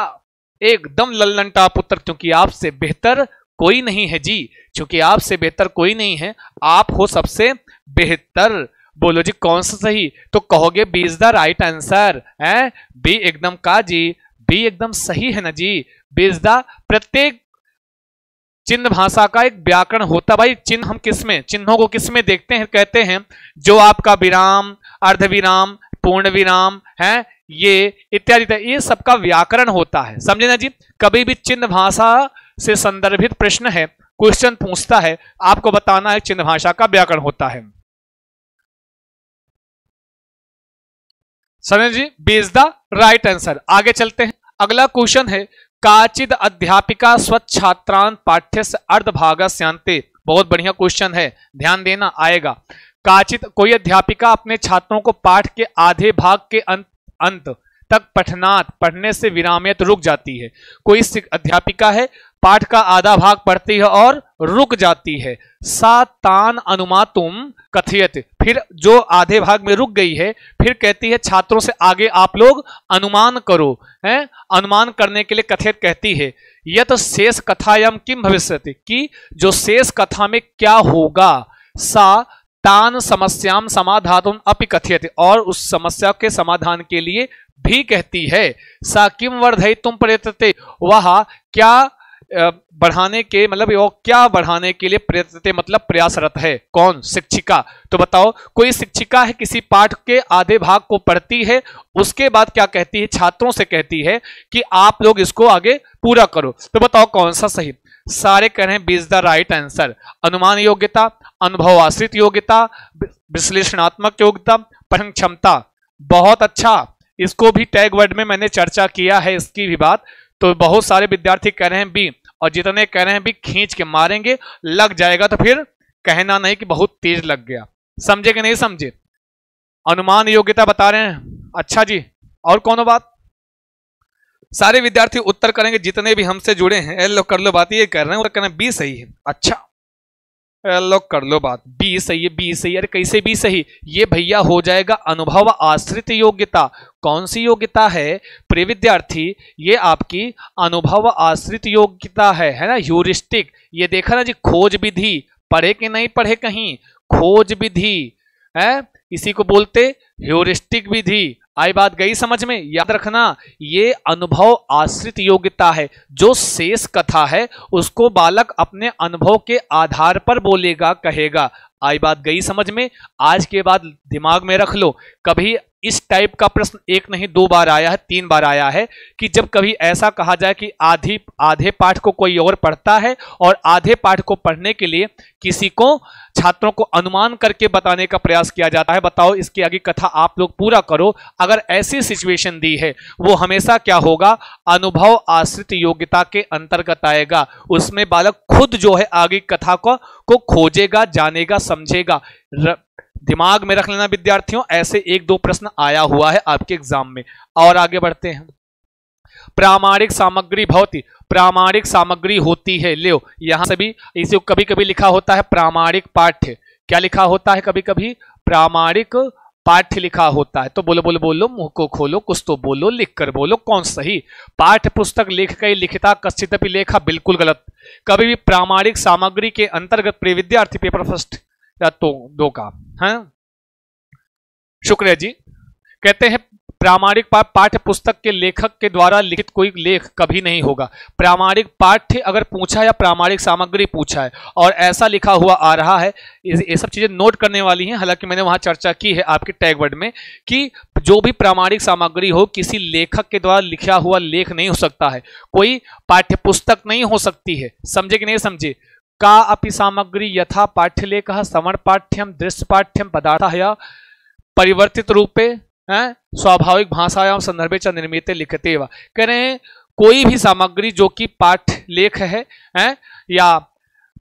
एकदम लल्लन टाप उत्तर, क्योंकि आपसे बेहतर कोई नहीं है जी, क्योंकि आपसे बेहतर कोई नहीं है, आप हो सबसे बेहतर। बोलो जी कौन सा सही, तो कहोगे B is the right answer है, बी एकदम का जी, बी एकदम सही है ना जी, बी इज द। प्रत्येक चिन्ह भाषा का एक व्याकरण होता, भाई चिन्ह हम किसमें, चिन्हों को किसमें देखते हैं, कहते हैं जो आपका विराम, अर्धविराम, पूर्ण विराम है, ये इत्यादि, ये सबका व्याकरण होता है, समझे ना जी। कभी भी चिन्ह भाषा से संदर्भित प्रश्न है, क्वेश्चन पूछता है, आपको बताना है चिन्ह भाषा का व्याकरण होता है, समझे जी, B is the right answer. आगे चलते हैं, अगला क्वेश्चन है काचिद अध्यापिका स्वच्छात्रान पाठ्यस्य अर्धभागस्यान्ते, बहुत बढ़िया क्वेश्चन है, ध्यान देना आएगा। काचित कोई अध्यापिका अपने छात्रों को पाठ के आधे भाग के अंत तक पठनात् पढ़ने से विरामित रुक जाती है। कोई अध्यापिका है पाठ का आधा भाग पढ़ती है और रुक जाती है। सा तान अनुमातुम कथयति, फिर जो आधे भाग में रुक गई है फिर कहती है छात्रों से आगे आप लोग अनुमान करो, हैं, अनुमान करने के लिए कथयत कहती है। यत शेष कथायाम किम भविष्यति, कि जो शेष कथा में क्या होगा। सा तान समस्याम समाधातुम अपि कथयति, और उस समस्या के समाधान के लिए भी कहती है। सा किम वर्धयितुम प्रयतते, वह क्या बढ़ाने के मतलब क्या बढ़ाने के लिए प्रयत्न मतलब प्रयासरत है। कौन? शिक्षिका। तो बताओ, कोई शिक्षिका है, किसी पाठ के आधे भाग को पढ़ती है, उसके बाद क्या कहती है? छात्रों से कहती है कि आप लोग इसको आगे पूरा करो। तो बताओ कौन सा सही? सारे कह रहे हैं B is the right answer. अनुमान योग्यता, अनुभव आश्रित योग्यता, विश्लेषणात्मक योग्यता, पठन क्षमता। बहुत अच्छा, इसको भी टैग वर्ड में मैंने चर्चा किया है इसकी भी बात। तो बहुत सारे विद्यार्थी कह रहे हैं बी, और जितने कह रहे हैं बी खींच के मारेंगे, लग जाएगा तो फिर कहना नहीं कि बहुत तेज लग गया। समझे कि नहीं समझे? अनुमान योग्यता बता रहे हैं। अच्छा जी, और कौन बात? सारे विद्यार्थी उत्तर करेंगे जितने भी हमसे जुड़े हैं। लो कर लो बात, ये कर रहे हैं, उत्तर बी सही है। अच्छा लो कर लो बात, बी सही है, बी सही है। अरे कैसे बी सही? ये भैया हो जाएगा अनुभव आश्रित योग्यता। कौन सी योग्यता है प्रिय विद्यार्थी? ये आपकी अनुभव आश्रित योग्यता है ना, ह्यूरिस्टिक। ये देखा ना जी, खोज विधि। पढ़े कि नहीं पढ़े कहीं? खोज विधि है, इसी को बोलते ह्यूरिस्टिक विधि। आई बात गई समझ में? याद रखना, ये अनुभव आश्रित योग्यता है। जो शेष कथा है उसको बालक अपने अनुभव के आधार पर बोलेगा, कहेगा। आई बात गई समझ में? आज के बाद दिमाग में रख लो, कभी इस टाइप का प्रश्न एक नहीं 2 बार आया है, 3 बार आया है कि जब कभी ऐसा कहा जाए कि आधे पाठ को कोई और पढ़ता है और आधे पाठ को पढ़ने के लिए किसी को छात्रों को अनुमान करके बताने का प्रयास किया जाता है। बताओ इसकी आगे कथा आप लोग पूरा करो। अगर ऐसी सिचुएशन दी है वो हमेशा क्या होगा? अनुभव आश्रित योग्यता के अंतर्गत आएगा। उसमें बालक खुद जो है आगे कथा को खोजेगा, जानेगा, समझेगा। दिमाग में रख लेना विद्यार्थियों, ऐसे 1-2 प्रश्न आया हुआ है आपके एग्जाम में। और आगे बढ़ते हैं। प्रामाणिक सामग्री भवति, प्रामाणिक सामग्री होती है। ले यहां से भी इसे कभी कभी लिखा होता है प्रामाणिक पाठ्य। क्या लिखा होता है? कभी कभी प्रामाणिक पाठ्य लिखा होता है। तो बोलो बोलो बोलो, मुंह को खोलो, कुछ तो बोलो, लिख कर बोलो कौन सही। पाठ्य पुस्तक लेखक लिखिता कश्चिदपि लेखा, बिल्कुल गलत। कभी भी प्रामाणिक सामग्री के अंतर्गत प्रिय विद्यार्थी पेपर फर्स्ट या तो 2 का है। शुक्रिया जी। कहते हैं प्रामाणिक पाठ्य पुस्तक के लेखक के द्वारा लिखित कोई लेख कभी नहीं होगा। प्रामाणिक पाठ्य अगर पूछा या प्रामाणिक सामग्री पूछा है और ऐसा लिखा हुआ आ रहा है, ये सब चीजें नोट करने वाली हैं। हालांकि मैंने वहां चर्चा की है आपके टैग वर्ड में कि जो भी प्रामाणिक सामग्री हो किसी लेखक के द्वारा लिखा हुआ लेख नहीं हो सकता है, कोई पाठ्य पुस्तक नहीं हो सकती है। समझे कि नहीं समझे? का अपि सामग्री यथा पाठ्यलेख श्रवण पाठ्यम दृश्य पाठ्यम पदार्थ या परिवर्तित रूपे स्वाभाविक भाषायाम संदर्भे च निर्मिते लिखते वा। कह रहे हैं कोई भी सामग्री जो कि पाठ लेख है या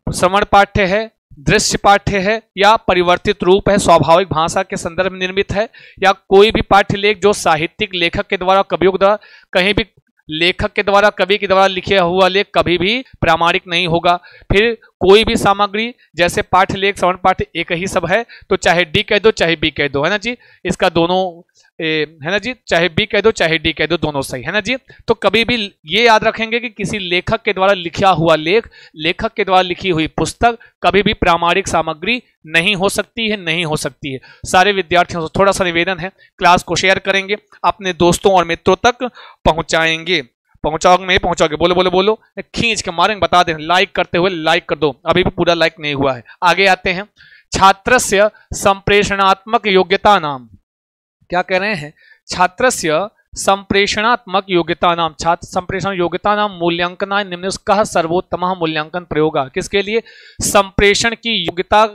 श्रवण पाठ्य है, दृश्य पाठ्य है या परिवर्तित रूप है, स्वाभाविक भाषा के संदर्भ में निर्मित है, या कोई भी पाठ्य लेख जो साहित्यिक लेखक के द्वारा, कवियों द्वारा, कहीं भी लेखक के द्वारा, कवि के द्वारा लिखा हुआ लेख कभी भी प्रामाणिक नहीं होगा। फिर कोई भी सामग्री जैसे पाठ्य लेख श्रवण पाठ्य एक ही सब है, तो चाहे डी कह दो चाहे बी कह दो, है ना जी। इसका दोनों है ना जी, चाहे बी कह दो चाहे डी कह दो, दोनों सही है ना जी। तो कभी भी ये याद रखेंगे कि किसी लेखक के द्वारा लिखा हुआ लेख, लेखक के द्वारा लिखी हुई पुस्तक कभी भी प्रामाणिक सामग्री नहीं हो सकती है, नहीं हो सकती है। सारे विद्यार्थियों से थोड़ा सा निवेदन है, क्लास को शेयर करेंगे, अपने दोस्तों और मित्रों तक पहुंचाएंगे। पहुंचाओगे नहीं पहुंचाओगे? बोलो बोलो बोलो, खींच के मारेंगे, बता दें। लाइक करते हुए लाइक कर दो, अभी भी पूरा लाइक नहीं हुआ है। आगे आते हैं। छात्रस्य संप्रेषणात्मक योग्यता नाम, क्या कह रहे हैं? छात्रस्य संप्रेषणात्मक योग्यता नाम, छात्र संप्रेषण योग्यता नाम मूल्यांकन निम्नलिखितः सर्वोत्तम मूल्यांकन प्रयोग। किसके लिए? संप्रेषण की योग्यता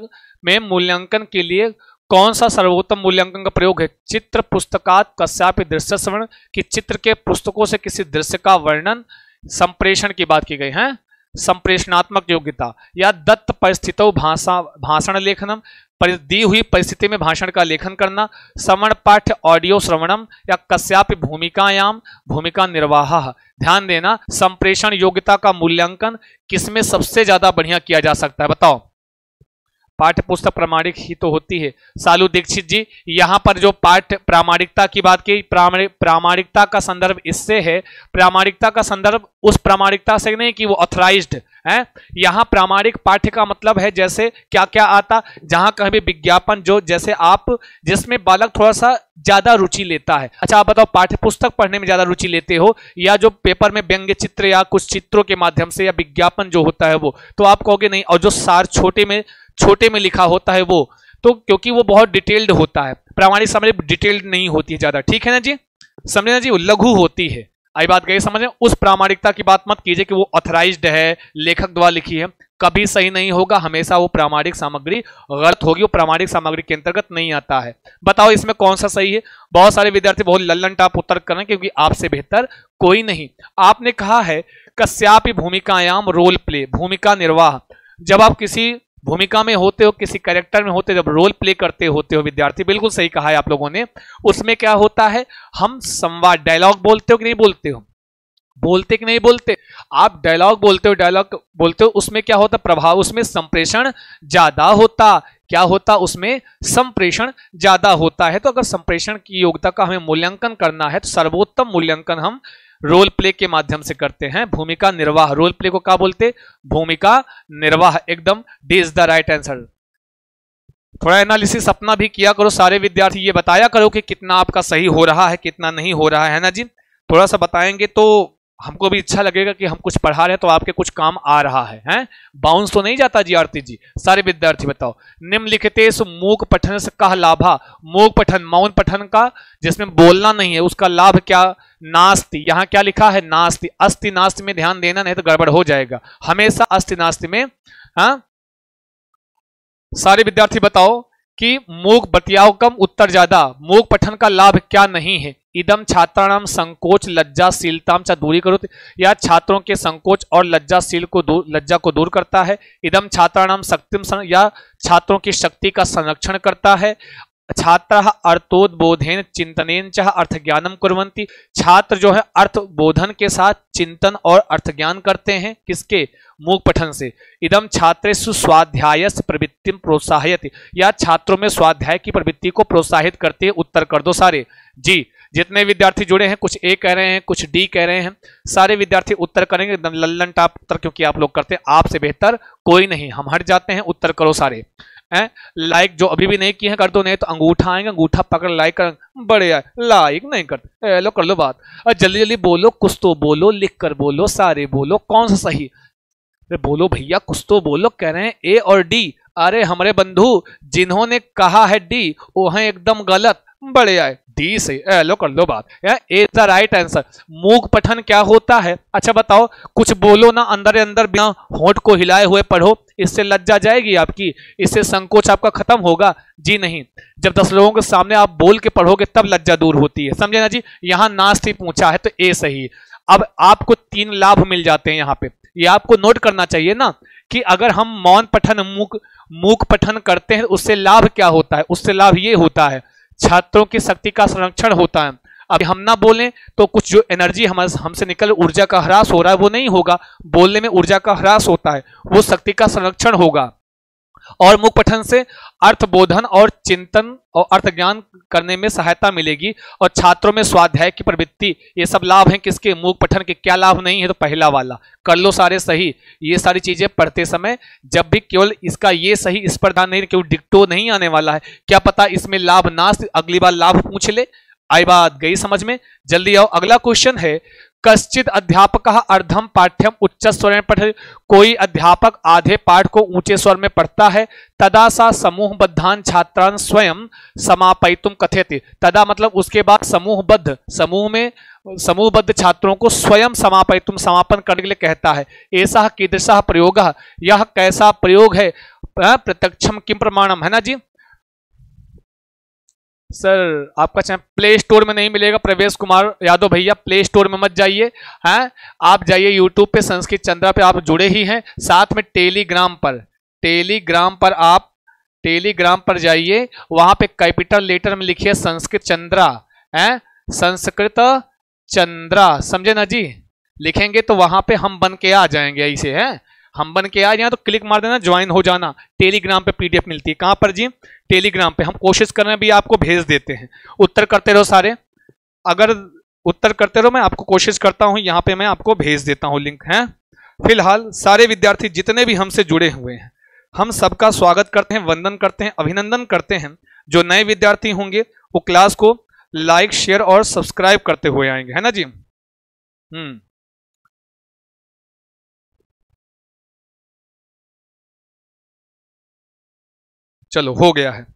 में मूल्यांकन के लिए कौन सा सर्वोत्तम मूल्यांकन का प्रयोग है? चित्र पुस्तकात् कस्यापि दृश्य श्रवण, कि चित्र के पुस्तकों से किसी दृश्य का वर्णन, संप्रेषण की बात की गई है। संप्रेषणात्मक योग्यता या दत्त परिस्थितौ भाषण लेखनम, दी हुई परिस्थिति में भाषण का लेखन करना, श्रवण पाठ्य ऑडियो श्रवणम या कस्यापि भूमिकायाम भूमिका निर्वाह। ध्यान देना, संप्रेषण योग्यता का मूल्यांकन किसमें सबसे ज्यादा बढ़िया किया जा सकता है, बताओ। पाठ्य पुस्तक प्रामाणिक ही तो होती है। सालू दीक्षित जी, यहाँ पर जो पाठ्य प्रामाणिकता की बात की, प्रामाणिकता का संदर्भ इससे है, प्रामाणिकता का संदर्भ उस प्रामाणिकता से नहीं कि वो ऑथराइज्ड है। यहाँ प्रामाणिक पाठ्य का मतलब है जैसे क्या क्या आता, जहां कहीं भी विज्ञापन जो जैसे आप जिसमें बालक थोड़ा सा ज्यादा रुचि लेता है। अच्छा आप बताओ, पाठ्य पुस्तक पढ़ने में ज्यादा रुचि लेते हो या जो पेपर में व्यंग्य चित्र या कुछ चित्रों के माध्यम से या विज्ञापन जो होता है वो, तो आप कहोगे नहीं। और जो सार छोटे में लिखा होता है वो, तो क्योंकि वो बहुत डिटेल्ड होता है। प्रामाणिक सामग्री डिटेल्ड नहीं होती है ज्यादा, ठीक है ना जी, समझे ना जी, वो लघु होती है। आई बात गई समझ में। उस प्रामाणिकता की बात मत कीजिए कि वो ऑथराइज्ड है, लेखक द्वारा लिखी है, कभी सही नहीं होगा। हमेशा वो प्रामाणिक सामग्री गलत होगी, वो प्रामाणिक सामग्री के अंतर्गत नहीं आता है। बताओ इसमें कौन सा सही है। बहुत सारे विद्यार्थी बहुत लल्लन टाप उत्तर कर रहे हैं क्योंकि आपसे बेहतर कोई नहीं। आपने कहा है कस्यापि भूमिकायाम रोल प्ले, भूमिका निर्वाह। जब आप किसी भूमिका में होते हो, किसी कैरेक्टर में होते हो, जब रोल प्ले करते होते हो विद्यार्थी, बिल्कुल सही कहा है आप लोगों ने। उसमें क्या होता है, हम संवाद डायलॉग बोलते हो कि नहीं बोलते हो, बोलते कि नहीं बोलते। आप डायलॉग बोलते हो, उसमें क्या होता प्रभाव, उसमें संप्रेषण ज्यादा होता। क्या होता, उसमें संप्रेषण ज्यादा होता है। तो अगर संप्रेषण की योग्यता का हमें मूल्यांकन करना है तो सर्वोत्तम मूल्यांकन हम रोल प्ले के माध्यम से करते हैं। भूमिका निर्वाह, रोल प्ले को क्या बोलते, भूमिका निर्वाह। एकदम D is the right answer. थोड़ा एनालिसिस अपना भी किया करो सारे विद्यार्थी, ये बताया करो कि कितना आपका सही हो रहा है, कितना नहीं हो रहा है ना जी। थोड़ा सा बताएंगे तो हमको भी अच्छा लगेगा कि हम कुछ पढ़ा रहे हैं तो आपके कुछ काम आ रहा है, हैं? बाउंस तो नहीं जाता जी आरती जी। सारे विद्यार्थी बताओ, निम्नलिखितेषु मूक पठन से कह लाभा। मूक पठन, मौन पठन का जिसमें बोलना नहीं है, उसका लाभ क्या, नास्ति। यहाँ क्या लिखा है, नास्ति। अस्ति नास्ति में ध्यान देना, नहीं तो गड़बड़ हो जाएगा। हमेशा अस्ति नास्ति में। हाँ सारे विद्यार्थी बताओ कि मूक बतियाओ कम उत्तर ज्यादा, मूक पठन का लाभ क्या नहीं है। इदम छात्राणाम संकोच लज्जाशीलताम च दूरी करो, या छात्रों के संकोच और लज्जा को दूर करता है। इदम छात्राणाम शक्तिम, या छात्रों की शक्ति का संरक्षण करता है। छात्रः अर्थोद्बोधेन चिंतनेन च अर्थ ज्ञानम कुर्वन्ति। छात्र जो है अर्थ बोधन के साथ चिंतन और अर्थ ज्ञान करते हैं, किसके, मूक पठन से। इदम छात्रेषु स्वाध्यायस्य प्रवृत्तिं प्रोत्साहयति, या छात्रों में स्वाध्याय की प्रवृत्ति को प्रोत्साहित करते हैं। उत्तर कर दो सारे जी। जितने विद्यार्थी जुड़े हैं, कुछ ए कह रहे हैं, कुछ डी कह रहे हैं, सारे विद्यार्थी उत्तर करेंगे एकदम लल्लन टाप उत्तर, क्योंकि आप लोग करते हैं, आपसे बेहतर कोई नहीं। हम हट जाते हैं, उत्तर करो सारे। लाइक जो अभी भी नहीं किए हैं कर दो, नहीं तो अंगूठा आएंगे, अंगूठा पकड़ लाइक कर। बड़े यार लाइक नहीं करते, लो कर लो बात। और जल्दी जल्दी बोलो, कुछ तो बोलो, लिख कर बोलो, सारे बोलो, कौन सा सही। अरे बोलो भैया, कुछ तो बोलो। कह रहे हैं ए और डी। अरे हमारे बंधु जिन्होंने कहा है डी वो है एकदम गलत। बड़े आए, डी से लो कर लो बात। ए द राइट आंसर। मूक पठन क्या होता है, अच्छा बताओ। कुछ बोलो ना, अंदर अंदर बिना होंठ को हिलाए हुए पढ़ो, इससे लज्जा जाएगी आपकी, इससे संकोच आपका खत्म होगा जी नहीं। जब 10 लोगों के सामने आप बोल के पढ़ोगे तब लज्जा दूर होती है, समझे ना जी। यहाँ नास्ति पूछा है तो ए सही। अब आपको 3 लाभ मिल जाते हैं यहाँ पे, ये आपको नोट करना चाहिए ना कि अगर हम मौन पठन मूक पठन करते हैं उससे लाभ क्या होता है। उससे लाभ ये होता है, छात्रों की शक्ति का संरक्षण होता है। अब हम ना बोलें तो कुछ जो एनर्जी हमसे निकल ऊर्जा का ह्रास हो रहा है वो नहीं होगा, बोलने में ऊर्जा का ह्रास होता है, वो शक्ति का संरक्षण होगा। और मूक पठन से अर्थ बोधन और चिंतन और अर्थ ज्ञान करने में सहायता मिलेगी, और छात्रों में स्वाध्याय की प्रवृत्ति, ये सब लाभ हैं किसके, मूक पठन के। क्या लाभ नहीं है, तो पहला वाला कर लो सारे सही। ये सारी चीजें पढ़ते समय जब भी केवल इसका ये सही इस पर ध्यान नहीं, केवल डिक्टो नहीं आने वाला है, क्या पता इसमें लाभ ना, अगली बार लाभ पूछ ले। आई बात गई समझ में, जल्दी आओ। अगला क्वेश्चन है, कश्चित अध्यापक अर्धम पाठ्यम उच्च स्वर पठति। कोई अध्यापक आधे पाठ को ऊंचे स्वर में पढ़ता है। तदा सा समूहबद्धान छात्रान स्वयं समापयितुम कथयति। तदा मतलब उसके बाद समूहबद्ध छात्रों को स्वयं समापयितुम समापन करने के लिए कहता है। ऐसा कीदृशः प्रयोगः, यह कैसा प्रयोग है। प्रत्यक्षम किम प्रमाणम, है ना जी। सर आपका चैनल प्ले स्टोर में नहीं मिलेगा, प्रवेश कुमार यादव भैया, प्ले स्टोर में मत जाइए, हैं आप जाइए यूट्यूब पे, संस्कृत चंद्रा पे आप जुड़े ही हैं, साथ में टेलीग्राम पर आप टेलीग्राम पर जाइए, वहां पे कैपिटल लेटर में लिखिए संस्कृत चंद्रा, है संस्कृत चंद्रा, समझे ना जी। लिखेंगे तो वहां पे हम बन के आ जाएंगे, ऐसे है हम बन के आ जाए तो क्लिक मार देना, ज्वाइन हो जाना। टेलीग्राम पे पीडीएफ मिलती है, कहां पर जी, टेलीग्राम पे। हम कोशिश कर रहे हैं भी आपको भेज देते हैं। उत्तर करते रहो सारे, अगर उत्तर करते रहो, मैं आपको कोशिश करता हूं, यहां पे मैं आपको भेज देता हूं लिंक है। फिलहाल सारे विद्यार्थी जितने भी हमसे जुड़े हुए हैं, हम सबका स्वागत करते हैं, वंदन करते हैं, अभिनंदन करते हैं। जो नए विद्यार्थी होंगे वो क्लास को लाइक शेयर और सब्सक्राइब करते हुए आएंगे, है ना जी। चलो हो गया है,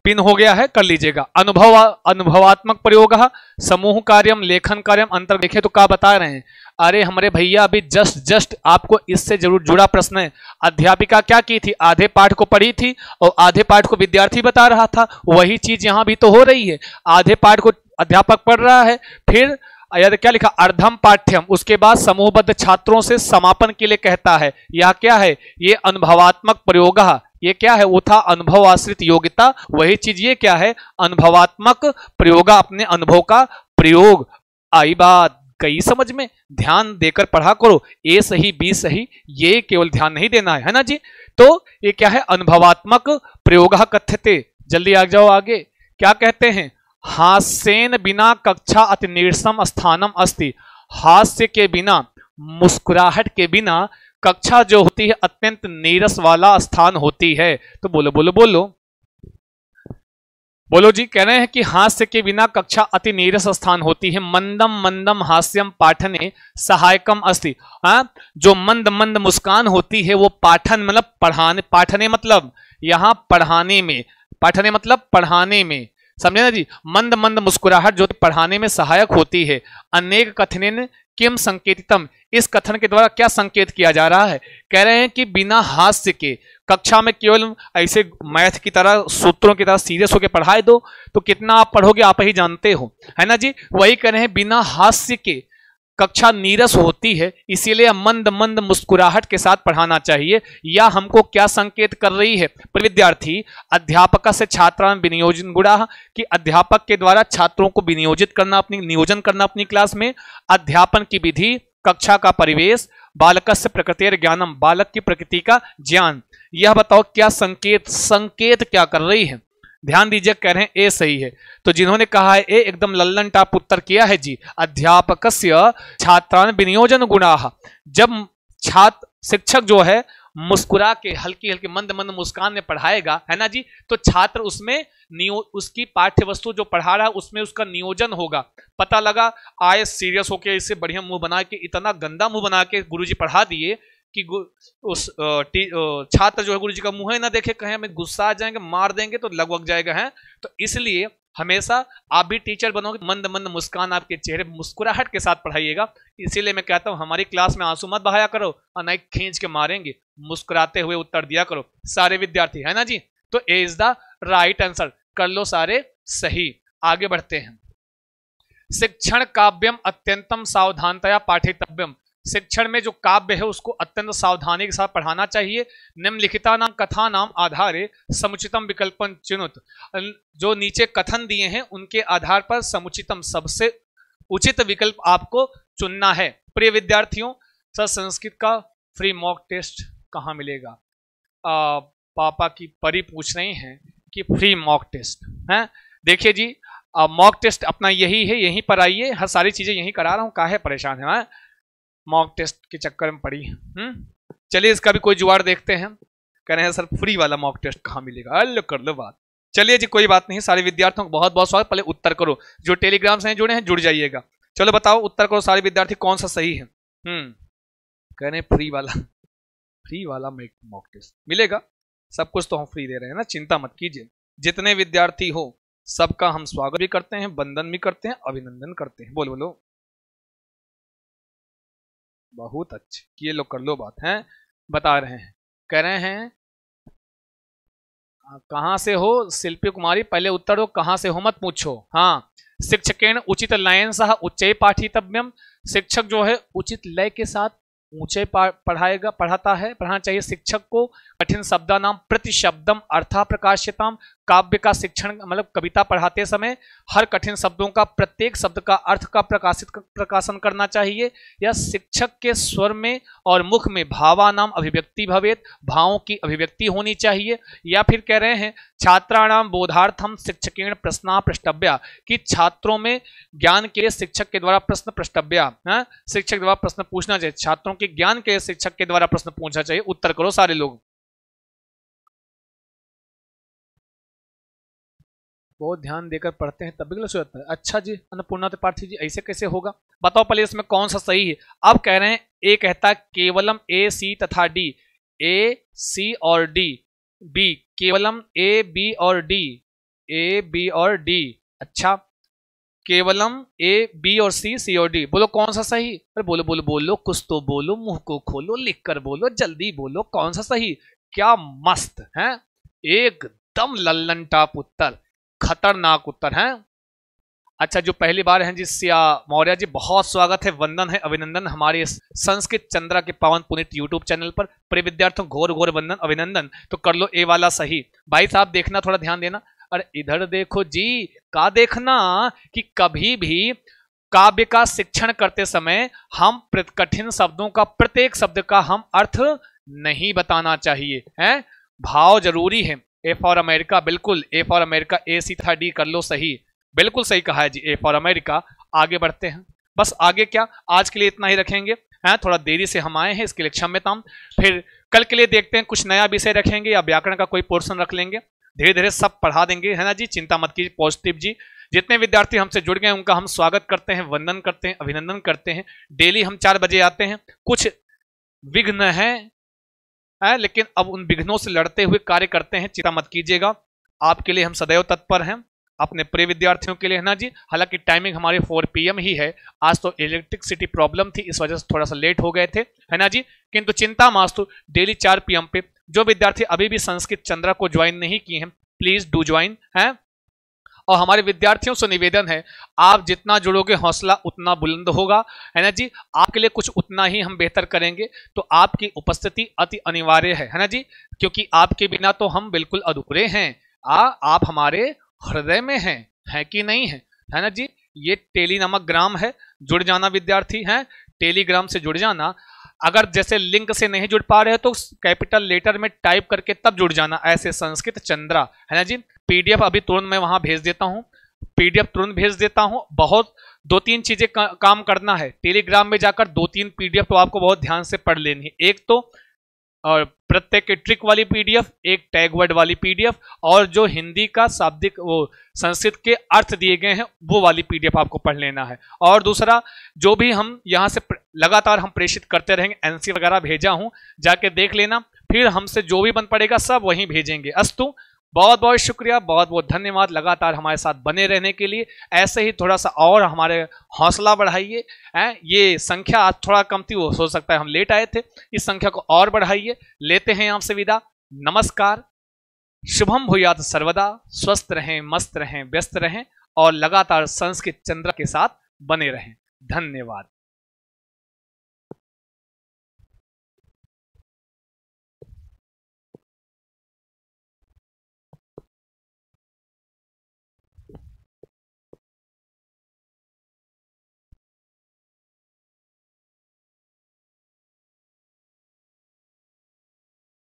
पिन हो गया है, कर लीजिएगा। अनुभवात्मक प्रयोग, समूह कार्यम, लेखन कार्यम, अंतर देखें तो क्या बता रहे हैं। अरे हमारे भैया अभी जस्ट आपको इससे जरूर जुड़ा प्रश्न है। अध्यापिका क्या की थी, आधे पाठ को पढ़ी थी और आधे पाठ को विद्यार्थी बता रहा था। वही चीज यहां भी तो हो रही है, आधे पाठ को अध्यापक पढ़ रहा है, फिर क्या लिखा, अर्धम पाठ्यम, उसके बाद समूहबद्ध छात्रों से समापन के लिए कहता है। यह क्या है, ये अनुभवात्मक प्रयोग, ये क्या है, वो था अनुभव आश्रित योग्यता, वही चीज ये क्या है, अनुभवात्मक प्रयोग, अपने अनुभव का प्रयोग। आई बात कई समझ में, ध्यान देकर पढ़ा करो, ए सही बी सही, ये केवल ध्यान नहीं देना है ना जी। तो ये क्या है, अनुभवात्मक प्रयोग कथ्यते। जल्दी आ जाओ आगे, क्या कहते हैं, हास्येन बिना कक्षा अति नीरसम स्थानम अस्ति। हास्य के बिना, मुस्कुराहट के बिना कक्षा जो होती है अत्यंत नीरस वाला स्थान होती है। तो बोलो बोलो बोलो बोलो जी, कह रहे हैं कि हास्य के बिना कक्षा अति नीरस स्थान होती है। मंदम मंदम हास्यम पाठने सहायकम अस्ति। हाँ, जो मंद मंद मुस्कान होती है वो पाठन मतलब पढ़ाने, पाठने मतलब यहां पढ़ाने में, पाठने मतलब पढ़ाने में, समझे ना जी। मंद मंद मुस्कुराहट जो पढ़ाने में सहायक होती है। अनेक कथनेन किम संकेतितम, इस कथन के द्वारा क्या संकेत किया जा रहा है, कह रहे हैं कि बिना हास्य के कक्षा में केवल ऐसे मैथ की तरह सूत्रों की तरह सीरियस होकर पढ़ाए दो तो कितना आप पढ़ोगे आप ही जानते हो, है ना जी। वही कह रहे हैं बिना हास्य के कक्षा नीरस होती है, इसीलिए मंद मंद मुस्कुराहट के साथ पढ़ाना चाहिए। या हमको क्या संकेत कर रही है, विद्यार्थी अध्यापक से छात्रान विनियोजन गुणा, कि अध्यापक के द्वारा छात्रों को विनियोजित करना, अपनी नियोजन करना अपनी क्लास में। अध्यापन की विधि, कक्षा का परिवेश, बालकस्य प्रकृतिर ज्ञानम, बालक की प्रकृति का ज्ञान। यह बताओ क्या संकेत, संकेत क्या कर रही है, ध्यान दीजिए, कह रहे हैं ए सही है। तो जिन्होंने कहा है ए, एकदम लल्लन टाप उत्तर किया है जी। अध्यापकस्य छात्रान विनियोजन गुणाः, जब छात्र शिक्षक जो है मुस्कुरा के हल्की हल्की मंद मंद मुस्कान में पढ़ाएगा, है ना जी, तो छात्र उसमें उसकी पाठ्य वस्तु जो पढ़ा रहा है उसमें उसका नियोजन होगा। पता लगा आए सीरियस होके इससे बढ़िया मुंह बना के, इतना गंदा मुंह बना के गुरुजी पढ़ा दिए कि उस छात्र जो है गुरुजी का मुंह ही ना देखे, कहीं हमें गुस्सा आ जाएंगे, मार देंगे तो लग जाएगा है। तो इसलिए हमेशा आप भी टीचर बनोगे, मंद मंद मुस्कान आपके चेहरे, मुस्कुराहट के साथ पढ़ाइएगा। इसीलिए मैं कहता हूं हमारी क्लास में आंसू मत बहाया करो और नहीं खींच के मारेंगे, मुस्कुराते हुए उत्तर दिया करो सारे विद्यार्थी, है ना जी। तो ए इज द राइट आंसर, कर लो सारे सही। आगे बढ़ते हैं। शिक्षण काव्यम अत्यंतम सावधानतया पाठितव्यम, शिक्षण में जो काव्य है उसको अत्यंत सावधानी के साथ पढ़ाना चाहिए। निम्नलिखिता नाम कथा नाम आधारे समुचितम विकल्पन चुनुत, जो नीचे कथन दिए हैं उनके आधार पर समुचितम, सबसे उचित विकल्प आपको चुनना है। प्रिय विद्यार्थियों, सर संस्कृत का फ्री मॉक टेस्ट कहाँ मिलेगा? पापा की परी पूछ रही हैं कि फ्री मॉक टेस्ट है। देखिए जी, मॉक टेस्ट अपना यही है, यहीं पर आइए, हर सारी चीजें यहीं करा रहा हूँ, काहे परेशान है मॉक टेस्ट के चक्कर में पड़ी। चलिए इसका भी कोई जुगाड़ देखते हैं। कह रहे हैं सर फ्री वाला मॉक टेस्ट कहाँ मिलेगा, अल्लो कर लो बात। चलिए जी कोई बात नहीं, सारे विद्यार्थियों को बहुत बहुत स्वागत। पहले उत्तर करो, जो टेलीग्राम से जुड़े हैं जुड़ जाइएगा। चलो बताओ उत्तर करो सारे विद्यार्थी, कौन सा सही है। कह रहे फ्री वाला मॉक टेस्ट मिलेगा, सब कुछ तो हम फ्री दे रहे हैं ना, चिंता मत कीजिए। जितने विद्यार्थी हो सबका हम स्वागत भी करते हैं, वंदन भी करते हैं, अभिनंदन करते हैं। बोलो बोलो, बहुत अच्छे, ये लोग कर लो बात है। बता रहे हैं, कह रहे हैं कहां से हो शिल्पी कुमारी, पहले उत्तर हो, कहां से हो मत पूछो। हाँ, शिक्षकेन उचित लयन सह उच्चै पाठितव्यम, शिक्षक जो है उचित लय के साथ ऊंचे पढ़ाता है, पढ़ाना चाहिए शिक्षक को। कठिन शब्दानाम प्रतिशब्दम अर्था प्रकाशिताम, काव्य का शिक्षण मतलब कविता पढ़ाते समय हर कठिन शब्दों का प्रत्येक शब्द का अर्थ का प्रकाशन करना चाहिए। या शिक्षक के स्वर में और मुख में भावानाम अभिव्यक्ति भवेत, भावों की अभिव्यक्ति होनी चाहिए। या फिर कह रहे हैं छात्राणाम बोधार्थम शिक्षकेण प्रश्ना प्रष्टव्या, कि छात्रों में ज्ञान के लिए शिक्षक के द्वारा प्रश्न प्रष्टव्या, शिक्षक द्वारा प्रश्न पूछना चाहिए। छात्रों के ज्ञान के शिक्षक के द्वारा प्रश्न पूछना चाहिए। उत्तर करो सारे लोग। बहुत ध्यान देकर पढ़ते हैं तभी गलत हो जाता है। अच्छा जी अन्नपूर्णा त्रिपाठी जी, ऐसे कैसे होगा बताओ पहले, इसमें कौन सा सही है। अब कह रहे हैं ए कहता है केवलम ए सी तथा डी, ए सी और D, B Kavalam A B और डी, ए बी और डी। अच्छा केवलम ए बी और सी, सी और डी, बोलो कौन सा सही। अरे बोलो बोलो बोलो, कुछ तो बोलो, मुंह को खोलो, लिख कर बोलो, जल्दी बोलो, कौन सा सही। क्या मस्त है, एकदम लल्लन टाप उत्तर, खतरनाक उत्तर है। अच्छा जो पहली बार हैं जी सिया मौर्य जी, बहुत स्वागत है, वंदन है, अभिनंदन हमारे संस्कृत चंद्रा के पावन पुनीत यूट्यूब चैनल पर। प्रिय विद्यार्थियों घोर घोर वंदन अभिनंदन। तो कर लो ए वाला सही। भाई साहब देखना, थोड़ा ध्यान देना। अरे इधर देखो जी, का देखना कि कभी भी काव्य का शिक्षण करते समय हम कठिन शब्दों का प्रत्येक शब्द का हम अर्थ नहीं बताना चाहिए, है भाव जरूरी है। ए फॉर अमेरिका, बिल्कुल ए फॉर अमेरिका, ए सी था डी, कर लो सही, बिल्कुल सही कहा है जी, ए फॉर अमेरिका। आगे बढ़ते हैं, बस आगे क्या, आज के लिए इतना ही रखेंगे, हैं थोड़ा देरी से हम आए हैं, इसके लिए क्षम्यताम। फिर कल के लिए देखते हैं कुछ नया विषय रखेंगे या व्याकरण का कोई पोर्शन रख लेंगे, धीरे धीरे सब पढ़ा देंगे, है ना जी, चिंता मत कीजिए। पॉजिटिव जी, जितने विद्यार्थी हमसे जुड़ गए उनका हम स्वागत करते हैं, वंदन करते हैं, अभिनंदन करते हैं। डेली हम 4 बजे आते हैं, कुछ विघ्न है लेकिन अब उन विघ्नों से लड़ते हुए कार्य करते हैं, चिंता मत कीजिएगा। आपके लिए हम सदैव तत्पर हैं, अपने प्रिय विद्यार्थियों के लिए, है ना जी। हालांकि टाइमिंग हमारी 4 PM ही है, आज तो इलेक्ट्रिसिटी प्रॉब्लम थी, इस वजह से थोड़ा सा लेट हो गए थे, है ना जी। किंतु चिंता मास्तु, डेली 4 PM पे जो विद्यार्थी अभी भी संस्कृत चंद्रा को ज्वाइन नहीं किए हैं, प्लीज डू ज्वाइन है। और हमारे विद्यार्थियों से निवेदन है, आप जितना जुड़ोगे हौसला उतना बुलंद होगा, है ना जी। आपके लिए कुछ उतना ही हम बेहतर करेंगे, तो आपकी उपस्थिति अति अनिवार्य है ना जी, क्योंकि आपके बिना तो हम बिल्कुल अधूरे हैं। आप हमारे हृदय में हैं, है कि नहीं है ना जी। ये टेली नामक ग्राम है, जुड़ जाना विद्यार्थी हैं, टेलीग्राम से जुड़ जाना। अगर जैसे लिंक से नहीं जुड़ पा रहे हो तो कैपिटल लेटर में टाइप करके तब जुड़ जाना, ऐसे संस्कृत चंद्रा, है ना जी। पीडीएफ अभी तुरंत मैं वहां भेज देता हूं, पीडीएफ तुरंत भेज देता हूं। बहुत 2-3 चीजें काम करना है, टेलीग्राम में जाकर 2-3 पीडीएफ तो आपको बहुत ध्यान से पढ़ लेनी है। एक तो और प्रत्येक ट्रिक वाली पीडीएफ, एक टैग वर्ड वाली पीडीएफ, और जो हिंदी का शाब्दिक वो संस्कृत के अर्थ दिए गए हैं वो वाली पीडीएफ आपको पढ़ लेना है। और दूसरा जो भी हम यहाँ से लगातार हम प्रेषित करते रहेंगे, एनसी वगैरह भेजा हूं, जाके देख लेना, फिर हमसे जो भी बन पड़ेगा सब वहीं भेजेंगे। अस्तु, बहुत बहुत शुक्रिया, बहुत बहुत धन्यवाद लगातार हमारे साथ बने रहने के लिए। ऐसे ही थोड़ा सा और हमारे हौसला बढ़ाइए, ये संख्या आज थोड़ा कम थी, वो हो सकता है हम लेट आए थे, इस संख्या को और बढ़ाइए। लेते हैं आपसे विदा, नमस्कार, शुभम भूयात सर्वदा, स्वस्थ रहें, मस्त रहें, व्यस्त रहें और लगातार संस्कृत चंद्र के साथ बने रहें। धन्यवाद।